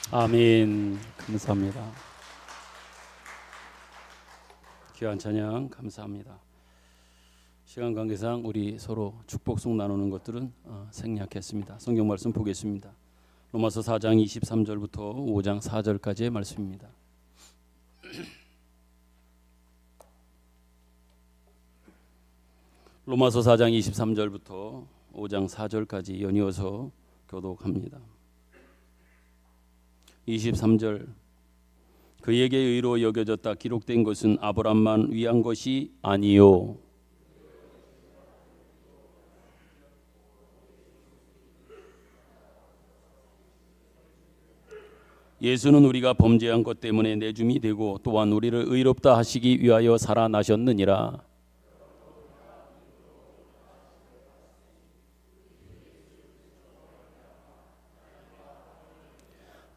아멘. 감사합니다. 귀한 찬양 감사합니다. 시간 관계상 우리 서로 축복송 나누는 것들은 생략했습니다. 성경 말씀 보겠습니다. 로마서 4장 23절부터 5장 4절까지의 말씀입니다. 로마서 4장 23절부터 5장 4절까지 연이어서 교독합니다. 23절 그에게 의로 여겨졌다 기록된 것은 아브람만 위한 것이 아니요 예수는 우리가 범죄한 것 때문에 내줌이 되고 또한 우리를 의롭다 하시기 위하여 살아나셨느니라.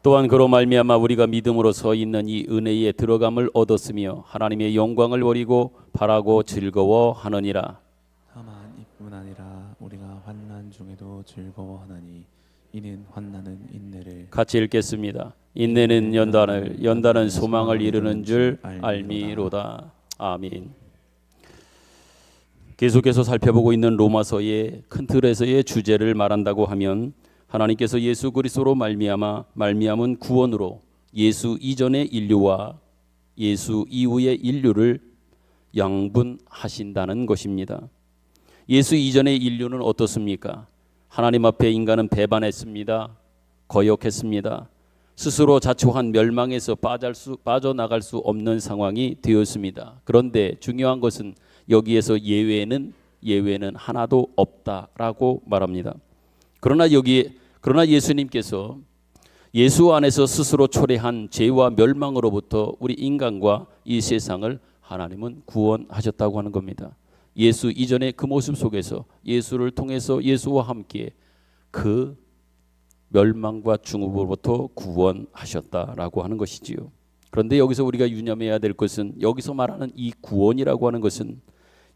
또한 그로 말미암아 우리가 믿음으로 서 있는 이 은혜에 들어감을 얻었으며 하나님의 영광을 버리고 바라고 즐거워하느니라.
다만 이뿐 아니라 우리가 환난 중에도 즐거워하나니 이는 환난은 인내를
같이 읽겠습니다. 인내는 연단을, 연단은 소망을 이루는 줄 알미로다. 아멘. 계속해서 살펴보고 있는 로마서의 큰 틀에서의 주제를 말한다고 하면 하나님께서 예수 그리스도로 말미암은 구원으로 예수 이전의 인류와 예수 이후의 인류를 양분하신다는 것입니다. 예수 이전의 인류는 어떻습니까? 하나님 앞에 인간은 배반했습니다. 거역했습니다. 스스로 자초한 멸망에서 빠져나갈 수 없는 상황이 되었습니다. 그런데 중요한 것은 여기에서 예외는 하나도 없다라고 말합니다. 그러나 예수님께서 예수 안에서 스스로 초래한 죄와 멸망으로부터 우리 인간과 이 세상을 하나님은 구원하셨다고 하는 겁니다. 예수 이전의 그 모습 속에서 예수를 통해서 예수와 함께 그 멸망과 중업으로부터 구원하셨다라고 하는 것이지요. 그런데 여기서 우리가 유념해야 될 것은 여기서 말하는 이 구원이라고 하는 것은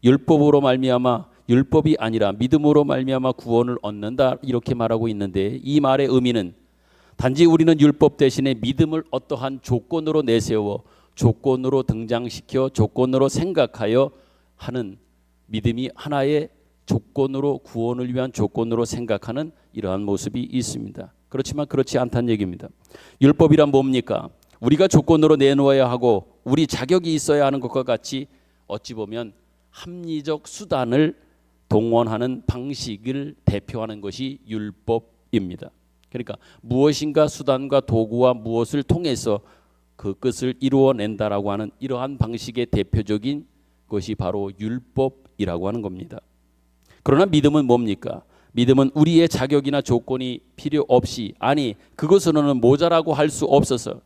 율법으로 말미암아 율법이 아니라 믿음으로 말미암아 구원을 얻는다 이렇게 말하고 있는데 이 말의 의미는 단지 우리는 율법 대신에 믿음을 어떠한 조건으로 내세워 조건으로 등장시켜 조건으로 생각하여 하는 믿음이 하나의 조건으로 구원을 위한 조건으로 생각하는 이러한 모습이 있습니다. 그렇지만 그렇지 않다는 얘기입니다. 율법이란 뭡니까? 우리가 조건으로 내놓아야 하고 우리 자격이 있어야 하는 것과 같이 어찌 보면 합리적 수단을 동원하는 방식을 대표하는 것이 율법입니다. 그러니까 무엇인가 수단과 도구와 무엇을 통해서 그 끝을 이루어낸다라고 하는 이러한 방식의 대표적인 것이 바로 율법이라고 하는 겁니다. 그러나 믿음은 뭡니까? 믿음은 우리의 자격이나 조건이 필요 없이 그것으로는 모자라고 할 수 없어서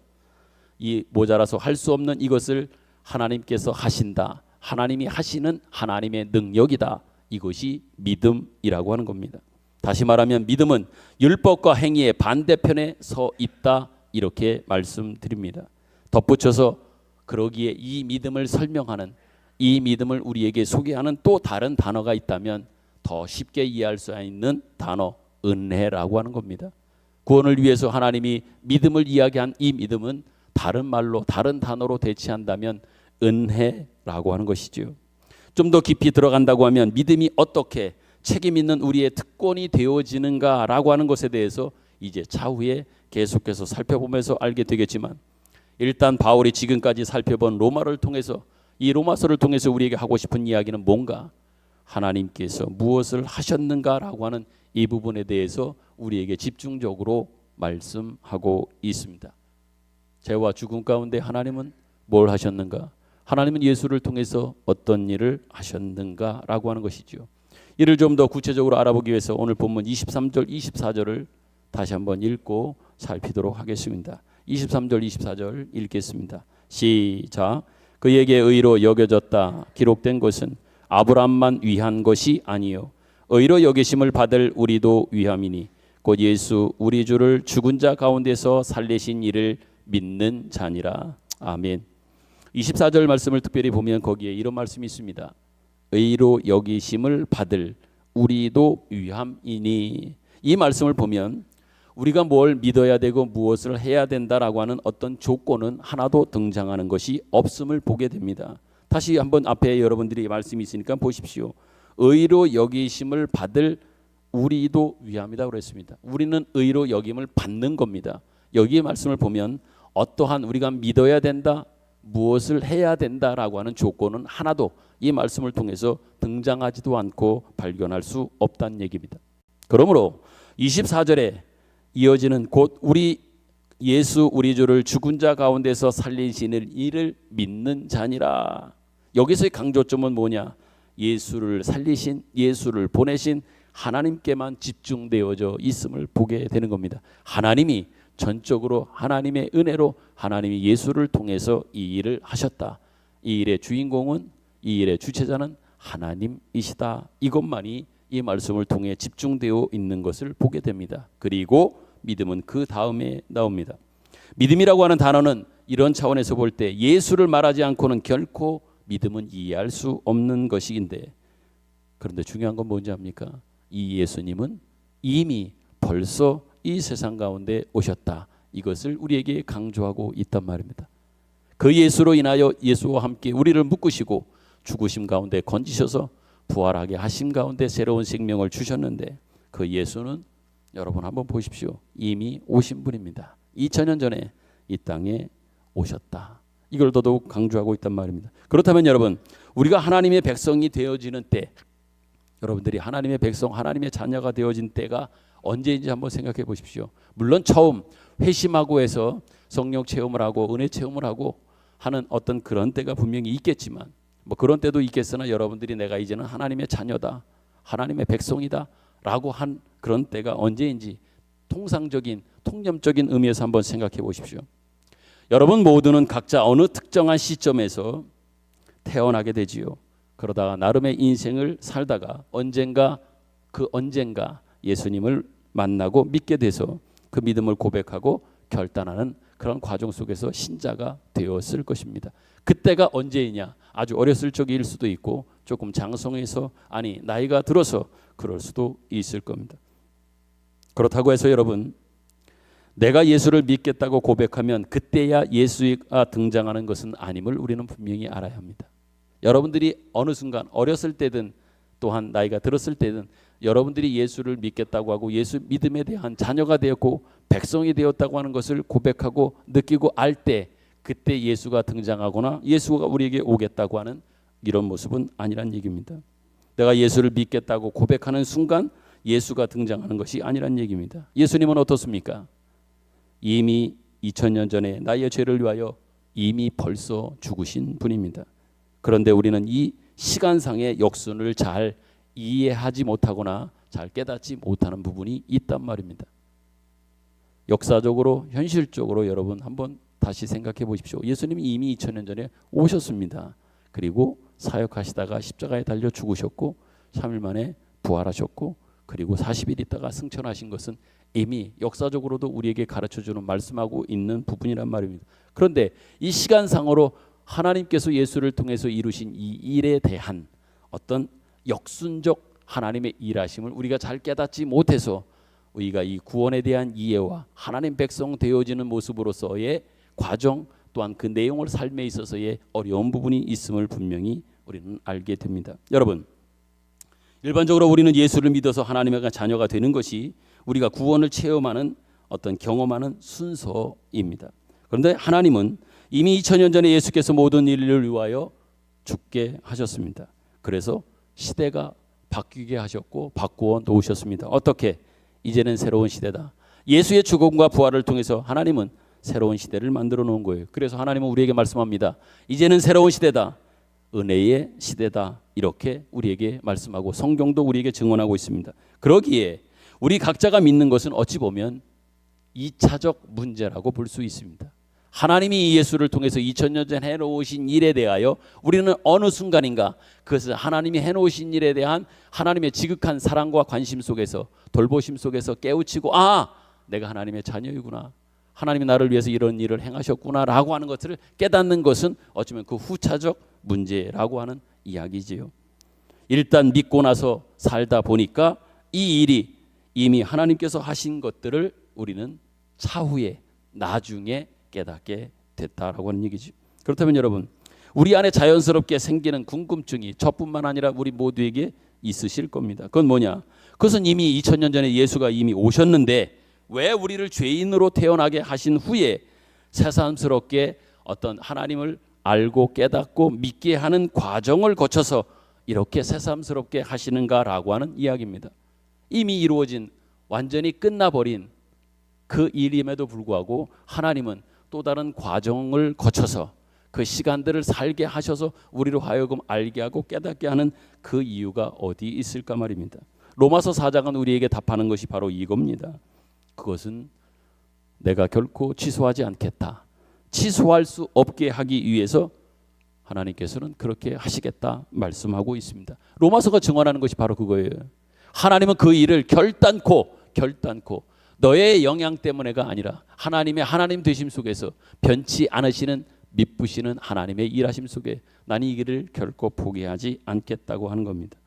이 모자라서 할 수 없는 이것을 하나님께서 하신다. 하나님이 하시는 하나님의 능력이다. 이것이 믿음이라고 하는 겁니다. 다시 말하면 믿음은 율법과 행위의 반대편에 서 있다 이렇게 말씀드립니다. 덧붙여서 그러기에 이 믿음을 설명하는 이 믿음을 우리에게 소개하는 또 다른 단어가 있다면 더 쉽게 이해할 수 있는 단어 은혜라고 하는 겁니다. 구원을 위해서 하나님이 믿음을 이야기한 이 믿음은 다른 말로 다른 단어로 대체한다면 은혜라고 하는 것이죠. 좀 더 깊이 들어간다고 하면 믿음이 어떻게 책임 있는 우리의 특권이 되어지는가라고 하는 것에 대해서 이제 차후에 계속해서 살펴보면서 알게 되겠지만 일단 바울이 지금까지 살펴본 로마를 통해서 이 로마서를 통해서 우리에게 하고 싶은 이야기는 뭔가 하나님께서 무엇을 하셨는가라고 하는 이 부분에 대해서 우리에게 집중적으로 말씀하고 있습니다. 죄와 죽음 가운데 하나님은 뭘 하셨는가? 하나님은 예수를 통해서 어떤 일을 하셨는가라고 하는 것이죠. 이를 좀 더 구체적으로 알아보기 위해서 오늘 본문 23절 24절을 다시 한번 읽고 살피도록 하겠습니다. 23절 24절 읽겠습니다. 시작. 그에게 의로 여겨졌다 기록된 것은 아브람만 위한 것이 아니요 의로 여기심을 받을 우리도 위함이니 곧 예수 우리 주를 죽은 자 가운데서 살리신 이를 믿는 자니라. 아멘. 24절 말씀을 특별히 보면 거기에 이런 말씀이 있습니다. 의로 여기심을 받을 우리도 위함이니. 이 말씀을 보면 우리가 뭘 믿어야 되고 무엇을 해야 된다라고 하는 어떤 조건은 하나도 등장하는 것이 없음을 보게 됩니다. 다시 한번 앞에 여러분들이 말씀이 있으니까 보십시오. 의로 여기심을 받을 우리도 위함이다 그랬습니다. 우리는 의로 여김을 받는 겁니다. 여기의 말씀을 보면 어떠한 우리가 믿어야 된다, 무엇을 해야 된다라고 하는 조건은 하나도 이 말씀을 통해서 등장하지도 않고 발견할 수 없다는 얘기입니다. 그러므로 24절에 이어지는 곧 우리 예수 우리 주를 죽은 자 가운데서 살리시는 이를 믿는 자니라. 여기서의 강조점은 뭐냐? 예수를 살리신, 예수를 보내신 하나님께만 집중되어져 있음을 보게 되는 겁니다. 하나님이 전적으로 하나님의 은혜로 하나님이 예수를 통해서 이 일을 하셨다. 이 일의 주인공은, 이 일의 주체자는 하나님이시다. 이것만이 이 말씀을 통해 집중되어 있는 것을 보게 됩니다. 그리고 믿음은 그 다음에 나옵니다. 믿음이라고 하는 단어는 이런 차원에서 볼 때 예수를 말하지 않고는 결코 믿음은 이해할 수 없는 것인데, 그런데 중요한 건 뭔지 압니까? 이 예수님은 이미 벌써 이 세상 가운데 오셨다. 이것을 우리에게 강조하고 있단 말입니다. 그 예수로 인하여 예수와 함께 우리를 묶으시고 죽으심 가운데 건지셔서 부활하게 하심 가운데 새로운 생명을 주셨는데, 그 예수는 여러분 한번 보십시오. 이미 오신 분입니다. 2000년 전에 이 땅에 오셨다. 이걸 더더욱 강조하고 있단 말입니다. 그렇다면 여러분, 우리가 하나님의 백성이 되어지는 때, 여러분들이 하나님의 백성, 하나님의 자녀가 되어진 때가 언제인지 한번 생각해 보십시오. 물론 처음 회심하고 해서 성령 체험을 하고 은혜 체험을 하고 하는 어떤 그런 때가 분명히 있겠지만, 뭐 그런 때도 있겠으나 여러분들이 내가 이제는 하나님의 자녀다, 하나님의 백성이다 라고 한 그런 때가 언제인지 통상적인 통념적인 의미에서 한번 생각해 보십시오. 여러분 모두는 각자 어느 특정한 시점에서 태어나게 되지요. 그러다가 나름의 인생을 살다가 언젠가 예수님을 만나고 믿게 돼서 그 믿음을 고백하고 결단하는 그런 과정 속에서 신자가 되었을 것입니다. 그때가 언제이냐? 아주 어렸을 적일 수도 있고 조금 장성해서, 아니 나이가 들어서 그럴 수도 있을 겁니다. 그렇다고 해서 여러분, 내가 예수를 믿겠다고 고백하면 그때야 예수가 등장하는 것은 아님을 우리는 분명히 알아야 합니다. 여러분들이 어느 순간 어렸을 때든 또한 나이가 들었을 때든 여러분들이 예수를 믿겠다고 하고 예수 믿음에 대한 자녀가 되었고 백성이 되었다고 하는 것을 고백하고 느끼고 알 때, 그때 예수가 등장하거나 예수가 우리에게 오겠다고 하는 이런 모습은 아니란 얘기입니다. 내가 예수를 믿겠다고 고백하는 순간 예수가 등장하는 것이 아니란 얘기입니다. 예수님은 어떻습니까? 이미 2000년 전에 나의 죄를 위하여 이미 벌써 죽으신 분입니다. 그런데 우리는 이 시간상의 역순을 잘 이해하지 못하거나 잘 깨닫지 못하는 부분이 있단 말입니다. 역사적으로 현실적으로 여러분 한번 다시 생각해 보십시오. 예수님이 이미 2000년 전에 오셨습니다. 그리고 사역하시다가 십자가에 달려 죽으셨고 3일 만에 부활하셨고 그리고 40일 있다가 승천하신 것은 이미 역사적으로도 우리에게 가르쳐주는 말씀하고 있는 부분이란 말입니다. 그런데 이 시간상으로 하나님께서 예수를 통해서 이루신 이 일에 대한 어떤 역순적 하나님의 일하심을 우리가 잘 깨닫지 못해서 우리가 이 구원에 대한 이해와 하나님 백성 되어지는 모습으로서의 과정 또한 그 내용을 삶에 있어서의 어려운 부분이 있음을 분명히 우리는 알게 됩니다. 여러분, 일반적으로 우리는 예수를 믿어서 하나님의 자녀가 되는 것이 우리가 구원을 체험하는 어떤 경험하는 순서입니다. 그런데 하나님은 이미 2000년 전에 예수께서 모든 인류를 위하여 죽게 하셨습니다. 그래서 시대가 바뀌게 하셨고 바꾸어 놓으셨습니다. 어떻게? 이제는 새로운 시대다. 예수의 죽음과 부활을 통해서 하나님은 새로운 시대를 만들어 놓은 거예요. 그래서 하나님은 우리에게 말씀합니다. 이제는 새로운 시대다. 은혜의 시대다. 이렇게 우리에게 말씀하고 성경도 우리에게 증언하고 있습니다. 그러기에 우리 각자가 믿는 것은 어찌 보면 2차적 문제라고 볼 수 있습니다. 하나님이 이 예수를 통해서 2000년 전 해놓으신 일에 대하여 우리는 어느 순간인가 그것을 하나님이 해놓으신 일에 대한 하나님의 지극한 사랑과 관심 속에서 돌보심 속에서 깨우치고 내가 하나님의 자녀이구나, 하나님이 나를 위해서 이런 일을 행하셨구나 라고 하는 것을 깨닫는 것은 어쩌면 그 후차적 문제라고 하는 이야기지요. 일단 믿고 나서 살다 보니까 이 일이 이미 하나님께서 하신 것들을 우리는 차후에 나중에 깨닫게 됐다라고 하는 얘기죠. 그렇다면 여러분, 우리 안에 자연스럽게 생기는 궁금증이 저뿐만 아니라 우리 모두에게 있으실 겁니다. 그건 뭐냐? 그것은 이미 2000년 전에 예수가 이미 오셨는데 왜 우리를 죄인으로 태어나게 하신 후에 새삼스럽게 어떤 하나님을 알고 깨닫고 믿게 하는 과정을 거쳐서 이렇게 새삼스럽게 하시는가라고 하는 이야기입니다. 이미 이루어진 완전히 끝나버린 그 일임에도 불구하고 하나님은 또 다른 과정을 거쳐서 그 시간들을 살게 하셔서 우리로 하여금 알게 하고 깨닫게 하는 그 이유가 어디 있을까 말입니다. 로마서 4장은 우리에게 답하는 것이 바로 이겁니다. 그것은 내가 결코 취소하지 않겠다. 취소할 수 없게 하기 위해서 하나님께서는 그렇게 하시겠다 말씀하고 있습니다. 로마서가 증언하는 것이 바로 그거예요. 하나님은 그 일을 결단코 너의 영향 때문에가 아니라 하나님의 하나님 되심 속에서 변치 않으시는 미쁘시는 하나님의 일하심 속에 나는 이 길을 결코 포기하지 않겠다고 하는 겁니다.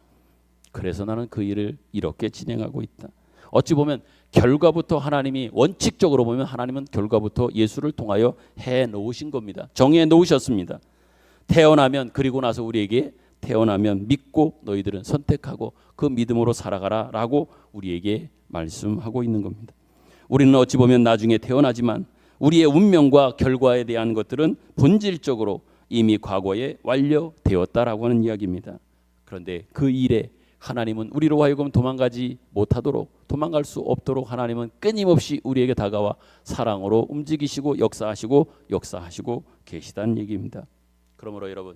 그래서 나는 그 일을 이렇게 진행하고 있다. 어찌 보면 결과부터 하나님이 원칙적으로 보면 하나님은 결과부터 예수를 통하여 해 놓으신 겁니다. 정해 놓으셨습니다. 태어나면 그리고 나서 우리에게 태어나면 믿고 너희들은 선택하고 그 믿음으로 살아가라 라고 우리에게 말씀하고 있는 겁니다. 우리는 어찌 보면 나중에 태어나지만 우리의 운명과 결과에 대한 것들은 본질적으로 이미 과거에 완료되었다라고 하는 이야기입니다. 그런데 그 일에 하나님은 우리로 하여금 도망가지 못하도록 도망갈 수 없도록 하나님은 끊임없이 우리에게 다가와 사랑으로 움직이시고 역사하시고 계시다는 얘기입니다. 그러므로 여러분,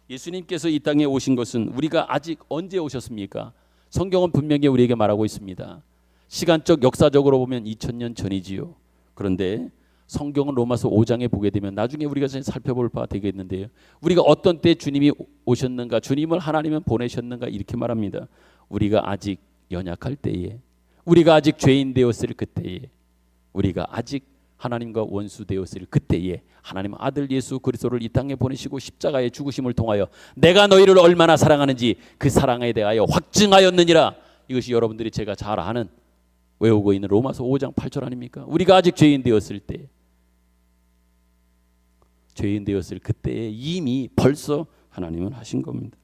예수님께서 이 땅에 오신 것은 우리가 아직 언제 오셨습니까? 성경은 분명히 우리에게 말하고 있습니다. 시간적 역사적으로 보면 2000년 전이지요. 그런데 성경은 로마서 5장에 보게 되면 나중에 우리가 살펴볼 바 되겠는데요. 우리가 어떤 때 주님이 오셨는가, 주님을 하나님은 보내셨는가 이렇게 말합니다. 우리가 아직 연약할 때에, 우리가 아직 죄인 되었을 그때에, 우리가 아직 하나님과 원수 되었을 그때에 하나님 아들 예수 그리스도를 이 땅에 보내시고 십자가의 죽으심을 통하여 내가 너희를 얼마나 사랑하는지 그 사랑에 대하여 확증하였느니라. 이것이 여러분들이 제가 잘 아는 외우고 있는 로마서 5장 8절 아닙니까? 우리가 아직 죄인 되었을 때, 죄인 되었을 그때에 이미 벌써 하나님은 하신 겁니다.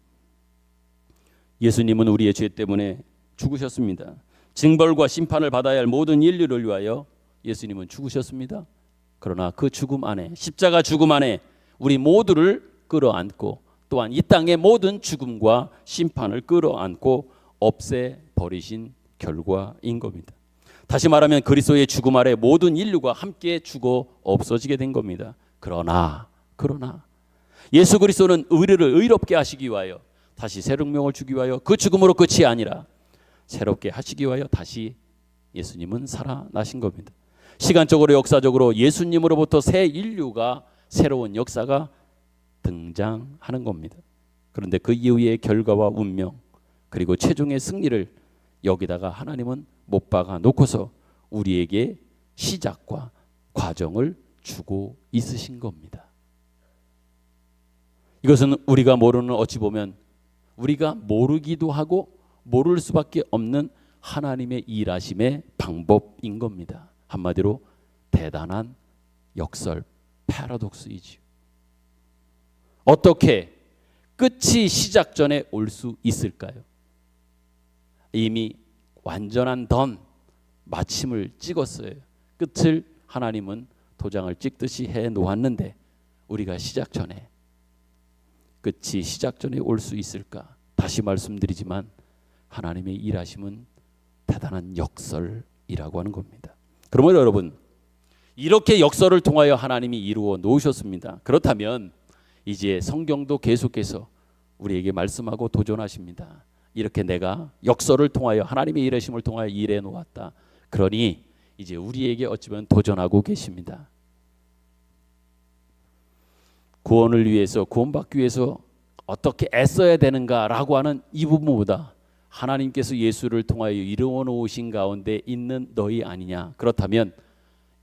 예수님은 우리의 죄 때문에 죽으셨습니다. 징벌과 심판을 받아야 할 모든 인류를 위하여 예수님은 죽으셨습니다. 그러나 그 죽음 안에, 십자가 죽음 안에 우리 모두를 끌어안고 또한 이 땅의 모든 죽음과 심판을 끌어안고 없애버리신 결과인 겁니다. 다시 말하면 그리스도의 죽음 아래 모든 인류가 함께 죽어 없어지게 된 겁니다. 그러나 예수 그리스도는 우리를 의롭게 하시기 위하여 다시 새 생명을 주기 위하여 그 죽음으로 끝이 아니라 새롭게 하시기 위하여 다시 예수님은 살아나신 겁니다. 시간적으로 역사적으로 예수님으로부터 새 인류가 새로운 역사가 등장하는 겁니다. 그런데 그 이후의 결과와 운명 그리고 최종의 승리를 여기다가 하나님은 못 박아 놓고서 우리에게 시작과 과정을 주고 있으신 겁니다. 이것은 우리가 모르는, 어찌 보면 우리가 모르기도 하고 모를 수밖에 없는 하나님의 일하심의 방법인 겁니다. 한마디로 대단한 역설, 패러독스이지요. 어떻게 끝이 시작 전에 올 수 있을까요? 이미 완전한 마침을 찍었어요. 끝을 하나님은 도장을 찍듯이 해 놓았는데 우리가 시작 전에, 끝이 시작 전에 올 수 있을까? 다시 말씀드리지만 하나님의 일하심은 대단한 역설이라고 하는 겁니다. 그러므로 여러분, 이렇게 역설을 통하여 하나님이 이루어 놓으셨습니다. 그렇다면 이제 성경도 계속해서 우리에게 말씀하고 도전하십니다. 이렇게 내가 역설을 통하여 하나님의 일하심을 통하여 일해 놓았다. 그러니 이제 우리에게 어찌보면 도전하고 계십니다. 구원을 위해서, 구원받기 위해서 어떻게 애써야 되는가라고 하는 이 부분보다 하나님께서 예수를 통하여 이루어 놓으신 가운데 있는 너희 아니냐. 그렇다면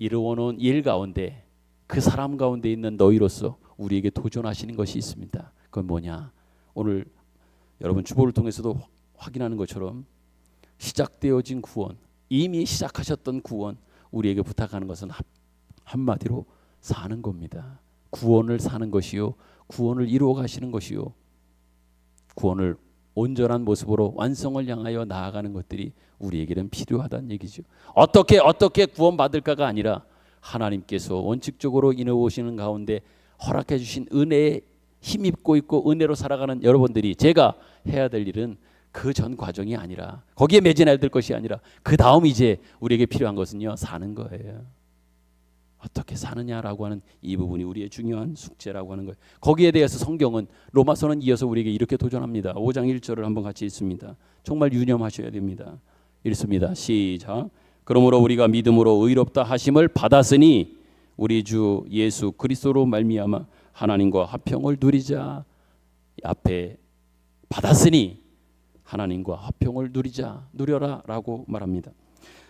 이루어 놓은 일 가운데, 그 사람 가운데 있는 너희로서 우리에게 도전하시는 것이 있습니다. 그건 뭐냐? 오늘 여러분 주보를 통해서도 확인하는 것처럼 시작되어진 구원, 이미 시작하셨던 구원, 우리에게 부탁하는 것은 한마디로 사는 겁니다. 구원을 사는 것이요, 구원을 이루어 가시는 것이요, 구원을 온전한 모습으로 완성을 향하여 나아가는 것들이 우리에게는 필요하다는 얘기죠. 어떻게 구원 받을까가 아니라 하나님께서 원칙적으로 인해오시는 가운데 허락해 주신 은혜에 힘입고 있고 은혜로 살아가는 여러분들이 제가 해야 될 일은 그 전 과정이 아니라, 거기에 매진해야 될 것이 아니라 그 다음 이제 우리에게 필요한 것은요, 사는 거예요. 어떻게 사느냐라고 하는 이 부분이 우리의 중요한 숙제라고 하는 거예요. 거기에 대해서 성경은 로마서는 이어서 우리에게 이렇게 도전합니다. 5장 1절을 한번 같이 읽습니다. 정말 유념하셔야 됩니다. 읽습니다. 시작. 그러므로 우리가 믿음으로 의롭다 하심을 받았으니 우리 주 예수 그리스도로 말미암아 하나님과 화평을 누리자. 앞에 받았으니 하나님과 화평을 누려라 라고 말합니다.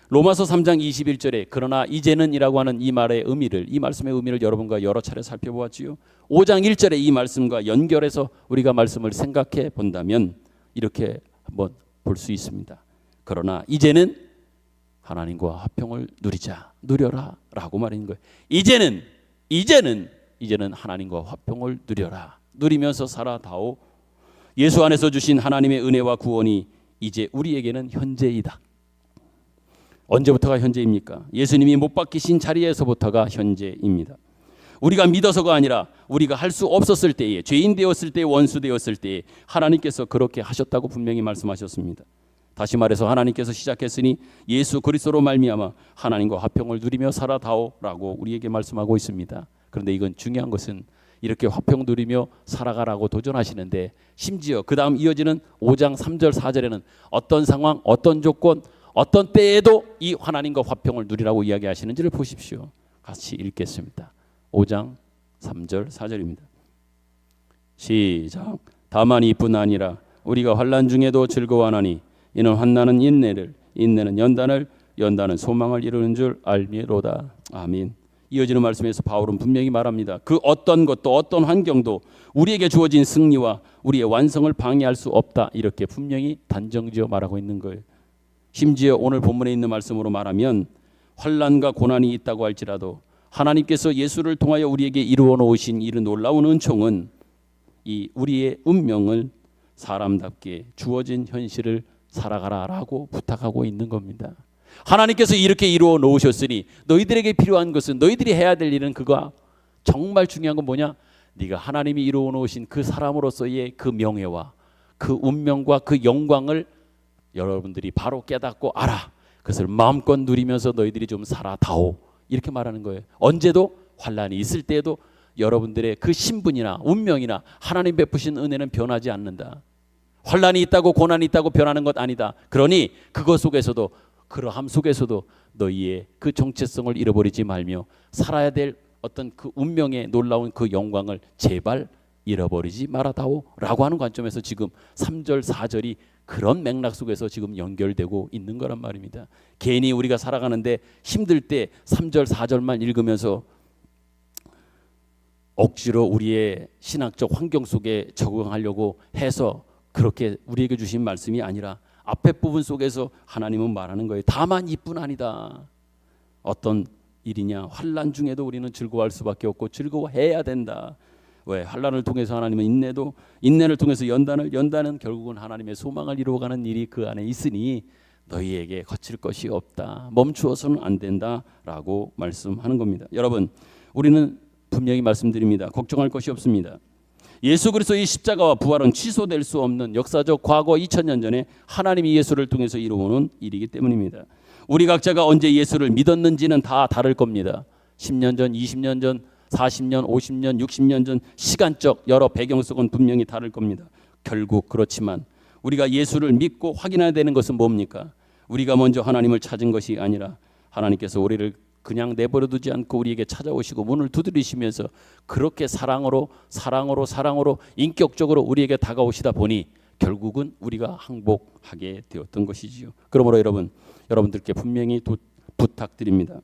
로마서 3장 21절에 그러나 이제는 이라고 하는 이 말의 의미를, 이 말씀의 의미를 여러분과 여러 차례 살펴보았지요. 5장 1절에 이 말씀과 연결해서 우리가 말씀을 생각해 본다면 이렇게 한번 볼 수 있습니다. 그러나 이제는 하나님과 화평을 누려라 라고 말인 거예요. 이제는 하나님과 화평을 누리면서 살아다오. 예수 안에서 주신 하나님의 은혜와 구원이 이제 우리에게는 현재이다. 언제부터가 현재입니까? 예수님이 못 박히신 자리에서부터가 현재입니다. 우리가 믿어서가 아니라 우리가 할 수 없었을 때에, 죄인 되었을 때, 원수 되었을 때에 하나님께서 그렇게 하셨다고 분명히 말씀하셨습니다. 다시 말해서 하나님께서 시작했으니 예수 그리스도로 말미암아 하나님과 화평을 누리며 살아다오라고 우리에게 말씀하고 있습니다. 그런데 이건 중요한 것은 이렇게 화평 누리며 살아가라고 도전하시는데, 심지어 그 다음 이어지는 5장 3절 4절에는 어떤 상황, 어떤 조건, 어떤 때에도 이 하나님과 화평을 누리라고 이야기하시는지를 보십시오. 같이 읽겠습니다. 5장 3절 4절입니다. 시작. 다만 이뿐 아니라 우리가 환난 중에도 즐거워하나니 이는 환난은 인내를, 인내는 연단을, 연단은 소망을 이루는 줄 알미로다. 아멘. 이어지는 말씀에서 바울은 분명히 말합니다. 그 어떤 것도 어떤 환경도 우리에게 주어진 승리와 우리의 완성을 방해할 수 없다. 이렇게 분명히 단정지어 말하고 있는 거예요. 심지어 오늘 본문에 있는 말씀으로 말하면 환난과 고난이 있다고 할지라도 하나님께서 예수를 통하여 우리에게 이루어 놓으신 이런 놀라운 은총은 이 우리의 운명을 사람답게 주어진 현실을 살아가라라고 부탁하고 있는 겁니다. 하나님께서 이렇게 이루어 놓으셨으니 너희들에게 필요한 것은, 너희들이 해야 될 일은 그거야. 정말 중요한 건 뭐냐? 네가 하나님이 이루어 놓으신 그 사람으로서의 그 명예와 그 운명과 그 영광을 여러분들이 바로 깨닫고 알아. 그것을 마음껏 누리면서 너희들이 좀 살아다오. 이렇게 말하는 거예요. 언제도 환난이 있을 때에도 여러분들의 그 신분이나 운명이나 하나님 베푸신 은혜는 변하지 않는다. 환난이 있다고 고난이 있다고 변하는 것 아니다. 그러니 그것 속에서도, 그러함 속에서도 너희의 그 정체성을 잃어버리지 말며 살아야 될 어떤 그 운명의 놀라운 그 영광을 제발 잃어버리지 말아다오 라고 하는 관점에서 지금 3절 4절이 그런 맥락 속에서 지금 연결되고 있는 거란 말입니다. 괜히 우리가 살아가는데 힘들 때 3절 4절만 읽으면서 억지로 우리의 신학적 환경 속에 적응하려고 해서 그렇게 우리에게 주신 말씀이 아니라 앞에 부분 속에서 하나님은 말하는 거예요. 다만 이뿐 아니다. 어떤 일이냐? 환난 중에도 우리는 즐거워할 수밖에 없고 즐거워해야 된다. 왜? 환난을 통해서 하나님은 인내를 통해서 연단은 결국은 하나님의 소망을 이루어가는 일이 그 안에 있으니 너희에게 거칠 것이 없다. 멈추어서는 안 된다라고 말씀하는 겁니다. 여러분, 우리는 분명히 말씀드립니다. 걱정할 것이 없습니다. 예수 그리스도의 십자가와 부활은 취소될 수 없는 역사적 과거 2000년 전에 하나님이 예수를 통해서 이루어오는 일이기 때문입니다. 우리 각자가 언제 예수를 믿었는지는 다 다를 겁니다. 10년 전, 20년 전, 40년, 50년, 60년 전 시간적 여러 배경 속은 분명히 다를 겁니다. 결국 그렇지만 우리가 예수를 믿고 확인해야 되는 것은 뭡니까? 우리가 먼저 하나님을 찾은 것이 아니라 하나님께서 우리를 그냥 내버려 두지 않고 우리에게 찾아오시고 문을 두드리시면서 그렇게 사랑으로 인격적으로 우리에게 다가오시다 보니 결국은 우리가 항복하게 되었던 것이지요. 그러므로 여러분들께 분명히 부탁드립니다.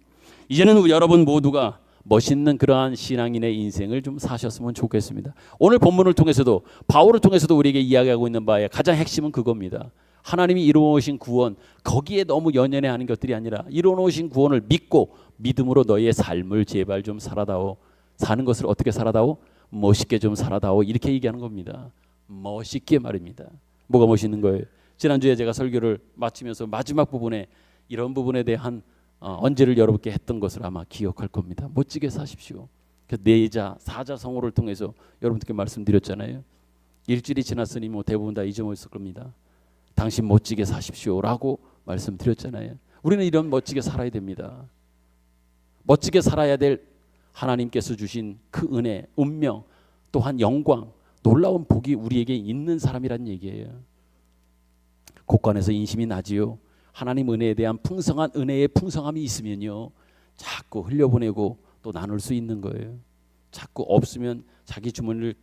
이제는 여러분 모두가 멋있는 그러한 신앙인의 인생을 좀 사셨으면 좋겠습니다. 오늘 본문을 통해서도 바울을 통해서도 우리에게 이야기하고 있는 바의 가장 핵심은 그겁니다. 하나님이 이루어오신 구원 거기에 너무 연연해하는 것들이 아니라 이루어오신 구원을 믿고 믿음으로 너희의 삶을 제발 좀 살아다오. 사는 것을 어떻게 살아다오? 멋있게 좀 살아다오. 이렇게 얘기하는 겁니다. 멋있게 말입니다. 뭐가 멋있는 거예요? 지난주에 제가 설교를 마치면서 마지막 부분에 이런 부분에 대한 언제를 여러분께 했던 것을 아마 기억할 겁니다. 멋지게 사십시오. 그 내자 사자성어를 통해서 여러분께 말씀드렸잖아요. 일주일이 지났으니 뭐 대부분 다 잊어먹었을 겁니다. 당신 멋지게 사십시오라고 말씀드렸잖아요. 우리는 이런 멋지게 살아야 됩니다. 멋지게 살아야 될 하나님께서 주신 그 은혜, 운명, 또한 영광, 놀라운 복이 우리에게 있는 사람이란 얘기예요. 곳간에서 인심이 나지요. 하나님 은혜에 대한 풍성한 은혜의 풍성함이 있으면요, 자꾸 흘려보내고 또 나눌 수 있는 거예요. 자꾸 없으면 자기 주머니를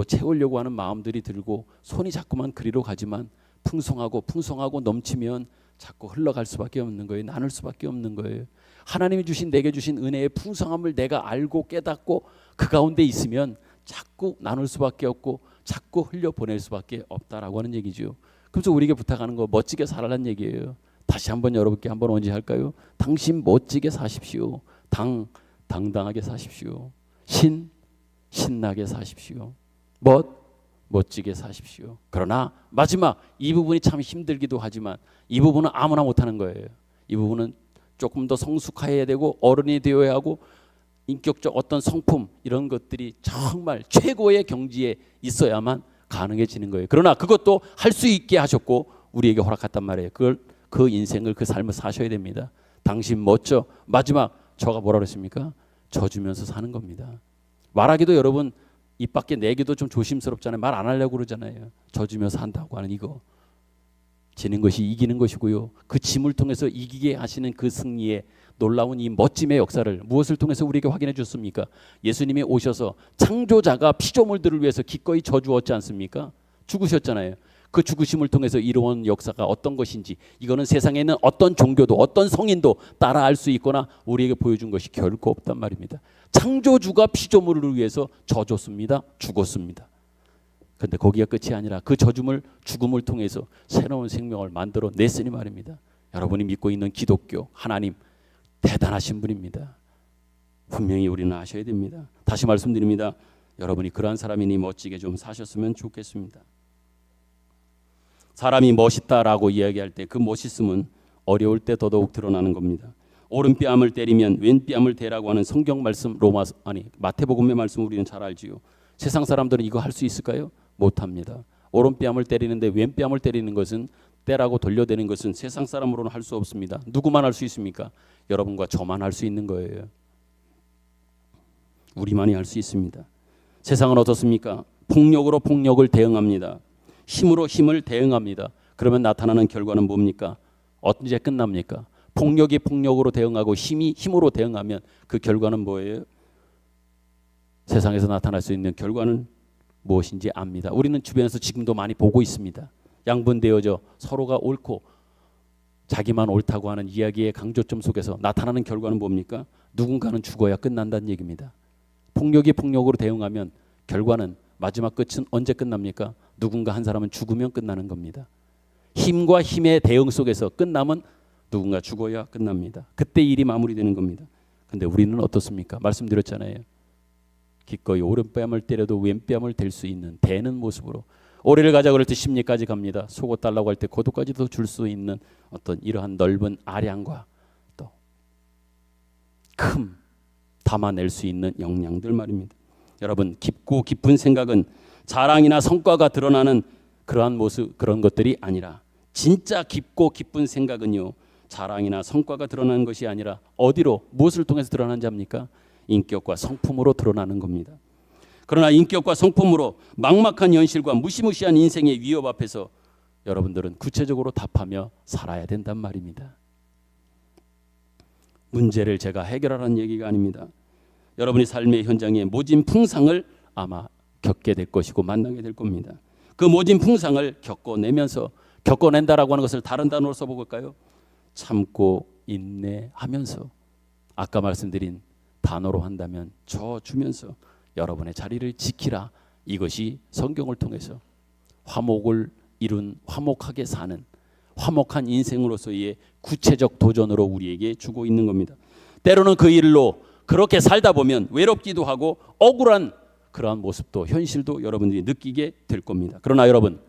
채우려고 하는 마음들이 들고 손이 자꾸만 그리로 가지만 풍성하고 넘치면 자꾸 흘러갈 수밖에 없는 거예요. 나눌 수밖에 없는 거예요. 하나님이 주신 내게 주신 은혜의 풍성함을 내가 알고 깨닫고 그 가운데 있으면 자꾸 나눌 수밖에 없고 자꾸 흘려보낼 수밖에 없다라고 하는 얘기죠. 그래서 우리에게 부탁하는 거 멋지게 살아라는 얘기예요. 다시 한번 여러분께 한번 언제 할까요? 당신 멋지게 사십시오. 당당하게 사십시오. 신나게 사십시오. 멋지게 사십시오. 그러나 마지막 이 부분이 참 힘들기도 하지만 이 부분은 아무나 못하는 거예요. 이 부분은 조금 더 성숙해야 되고 어른이 되어야 하고 인격적 어떤 성품 이런 것들이 정말 최고의 경지에 있어야만 가능해지는 거예요. 그러나 그것도 할 수 있게 하셨고 우리에게 허락했단 말이에요. 그 인생을 그 삶을 사셔야 됩니다. 당신 멋져. 마지막 저가 뭐라 그랬습니까? 져주면서 사는 겁니다. 말하기도 여러분 입 밖에 내기도 좀 조심스럽잖아요. 말 안 하려고 그러잖아요. 져주면서 한다고 하는 이거. 지는 것이 이기는 것이고요. 그 짐을 통해서 이기게 하시는 그 승리의 놀라운 이 멋짐의 역사를 무엇을 통해서 우리에게 확인해 줬습니까? 예수님이 오셔서 창조자가 피조물들을 위해서 기꺼이 져주었지 않습니까? 죽으셨잖아요. 그 죽으심을 통해서 이루어온 역사가 어떤 것인지 이거는 세상에 있는 어떤 종교도 어떤 성인도 따라할 수 있거나 우리에게 보여준 것이 결코 없단 말입니다. 창조주가 피조물을 위해서 져줬습니다. 죽었습니다. 그런데 거기가 끝이 아니라 그 져줌을 죽음을 통해서 새로운 생명을 만들어 냈으니 말입니다. 여러분이 믿고 있는 기독교 하나님 대단하신 분입니다. 분명히 우리는 아셔야 됩니다. 다시 말씀드립니다. 여러분이 그러한 사람이니 멋지게 좀 사셨으면 좋겠습니다. 사람이 멋있다라고 이야기할 때 그 멋있음은 어려울 때 더더욱 드러나는 겁니다. 오른뺨을 때리면 왼뺨을 대라고 하는 성경 말씀 마태복음의 말씀 우리는 잘 알지요. 세상 사람들은 이거 할 수 있을까요? 못합니다. 오른뺨을 때리는데 왼뺨을 때리는 것은 때라고 돌려대는 것은 세상 사람으로는 할 수 없습니다. 누구만 할 수 있습니까? 여러분과 저만 할 수 있는 거예요. 우리만이 할 수 있습니다. 세상은 어떻습니까? 폭력으로 폭력을 대응합니다. 힘으로 힘을 대응합니다. 그러면 나타나는 결과는 뭡니까? 언제 끝납니까? 폭력이 폭력으로 대응하고 힘이 힘으로 대응하면 그 결과는 뭐예요? 세상에서 나타날 수 있는 결과는 무엇인지 압니다. 우리는 주변에서 지금도 많이 보고 있습니다. 양분되어져 서로가 옳고 자기만 옳다고 하는 이야기의 강조점 속에서 나타나는 결과는 뭡니까? 누군가는 죽어야 끝난다는 얘기입니다. 폭력이 폭력으로 대응하면 결과는 마지막 끝은 언제 끝납니까? 누군가 한 사람은 죽으면 끝나는 겁니다. 힘과 힘의 대응 속에서 끝남은 누군가 죽어야 끝납니다. 그때 일이 마무리되는 겁니다. 근데 우리는 어떻습니까? 말씀드렸잖아요. 기꺼이 오른뺨을 때려도 왼뺨을 댈 수 있는 대는 모습으로 오래를 가자 그럴 때 십리까지 갑니다. 속옷 달라고 할 때 고도까지도 줄 수 있는 어떤 이러한 넓은 아량과 또 큼 담아낼 수 있는 역량들 말입니다. 여러분 깊고 깊은 생각은 자랑이나 성과가 드러나는 그러한 모습 그런 것들이 아니라 진짜 깊고 깊은 생각은요 자랑이나 성과가 드러나는 것이 아니라 어디로 무엇을 통해서 드러나는지 압니까? 인격과 성품으로 드러나는 겁니다. 그러나 인격과 성품으로 막막한 현실과 무시무시한 인생의 위협 앞에서 여러분들은 구체적으로 답하며 살아야 된단 말입니다. 문제를 제가 해결하라는 얘기가 아닙니다. 여러분이 삶의 현장에 모진 풍상을 아마 겪게 될 것이고 만나게 될 겁니다. 그 모진 풍상을 겪어낸다라고 하는 것을 다른 단어로 써볼까요? 참고 인내하면서 아까 말씀드린 단어로 한다면 져주면서 여러분의 자리를 지키라. 이것이 성경을 통해서 화목을 이룬 화목하게 사는 화목한 인생으로서의 구체적 도전으로 우리에게 주고 있는 겁니다. 때로는 그 일로 그렇게 살다 보면 외롭기도 하고 억울한 그러한 모습도 현실도 여러분들이 느끼게 될 겁니다. 그러나 여러분,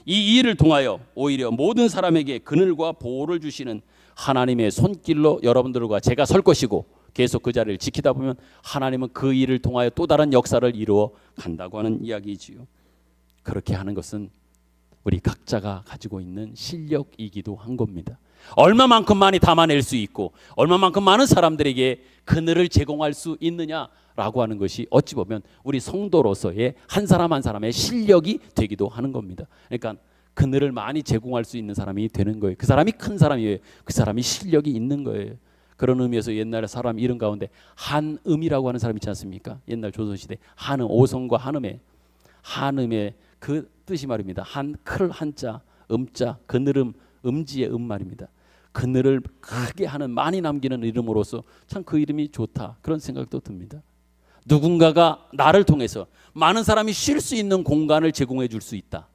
이 일을 통하여 오히려 모든 사람에게 그늘과 보호를 주시는 하나님의 손길로 여러분들과 제가 설 것이고 계속 그 자리를 지키다 보면 하나님은 그 일을 통하여 또 다른 역사를 이루어 간다고 하는 이야기이지요. 그렇게 하는 것은 우리 각자가 가지고 있는 실력이기도 한 겁니다. 얼마만큼 많이 담아낼 수 있고 얼마만큼 많은 사람들에게 그늘을 제공할 수 있느냐라고 하는 것이 어찌 보면 우리 성도로서의 한 사람 한 사람의 실력이 되기도 하는 겁니다. 그러니까 그늘을 많이 제공할 수 있는 사람이 되는 거예요. 그 사람이 큰 사람이에요. 그 사람이 실력이 있는 거예요. 그런 의미에서 옛날에 사람 이름 가운데 한음이라고 하는 사람이 있지 않습니까? 옛날 조선시대 한음, 오성과 한음의 그 뜻이 말입니다. 클 한자, 음자, 그늘음, 음지의 말입니다. 그늘을 크게 하는, 많이 남기는 이름으로서 참 그 이름이 좋다, 그런 생각도 듭니다. 누군가가 나를 통해서 많은 사람이 쉴 수 있는 공간을 제공해 줄 수 있다.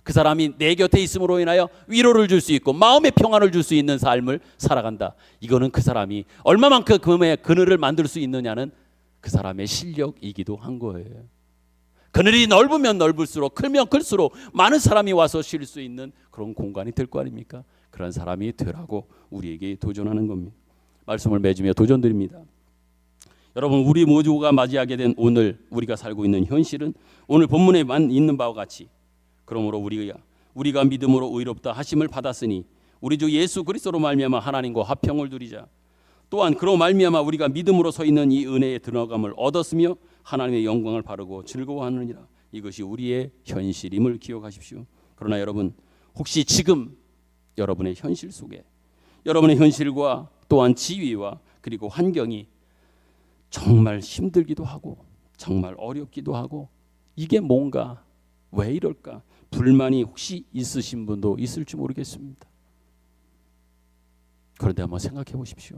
그 사람이 내 곁에 있음으로 인하여 위로를 줄 수 있고 마음의 평안을 줄 수 있는 삶을 살아간다. 이거는 그 사람이 얼마만큼의 그늘을 만들 수 있느냐는 그 사람의 실력이기도 한 거예요. 그늘이 넓으면 넓을수록, 크면 클수록 많은 사람이 와서 쉴 수 있는 그런 공간이 될 거 아닙니까? 그런 사람이 되라고 우리에게 도전하는 겁니다. 말씀을 맺으며 도전드립니다. 여러분, 우리 모두가 맞이하게 된 오늘 우리가 살고 있는 현실은 오늘 본문에만 있는 바와 같이, 그러므로 우리가 믿음으로 의롭다 하심을 받았으니 우리 주 예수 그리스도로 말미암아 하나님과 화평을 누리자. 또한 그로 말미암아 우리가 믿음으로 서 있는 이 은혜의 들어감을 얻었으며 하나님의 영광을 바르고 즐거워하느니라. 이것이 우리의 현실임을 기억하십시오. 그러나 여러분, 혹시 지금 여러분의 현실 속에 여러분의 현실과 또한 지위와 그리고 환경이 정말 힘들기도 하고 정말 어렵기도 하고 이게 뭔가, 왜 이럴까, 불만이 혹시 있으신 분도 있을지 모르겠습니다. 그런데 한번 생각해 보십시오.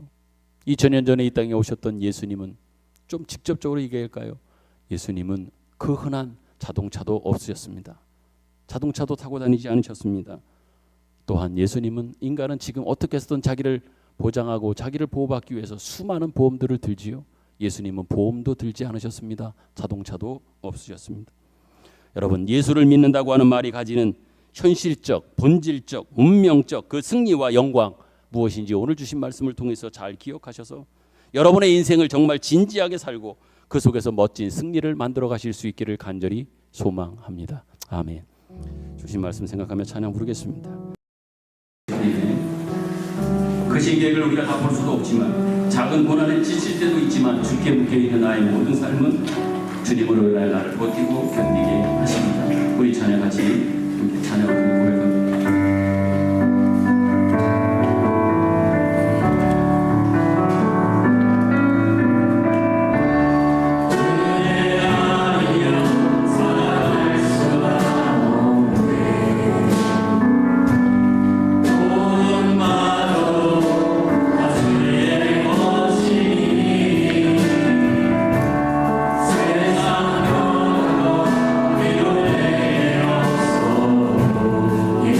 2000년 전에 이 땅에 오셨던 예수님은, 좀 직접적으로 얘기할까요? 예수님은 그 흔한 자동차도 없으셨습니다. 자동차도 타고 다니지 않으셨습니다. 또한 예수님은, 인간은 지금 어떻게 해서든 자기를 보장하고 자기를 보호받기 위해서 수많은 보험들을 들지요. 예수님은 보험도 들지 않으셨습니다. 자동차도 없으셨습니다. 여러분, 예수를 믿는다고 하는 말이 가지는 현실적, 본질적, 운명적 그 승리와 영광 무엇인지 오늘 주신 말씀을 통해서 잘 기억하셔서 여러분의 인생을 정말 진지하게 살고 그 속에서 멋진 승리를 만들어 가실 수 있기를 간절히 소망합니다. 아멘. 주신 말씀 생각하며 찬양 부르겠습니다.
그 시계를 우리가 다 볼 수도 없지만 작은 고난에 지칠 때도 있지만 주께 묶여있는 나의 모든 삶은 주님으로 인하여 나를 버티고 견디게 하십니다. 우리 찬양 같이 함께 찬양하며 고백합니다.
이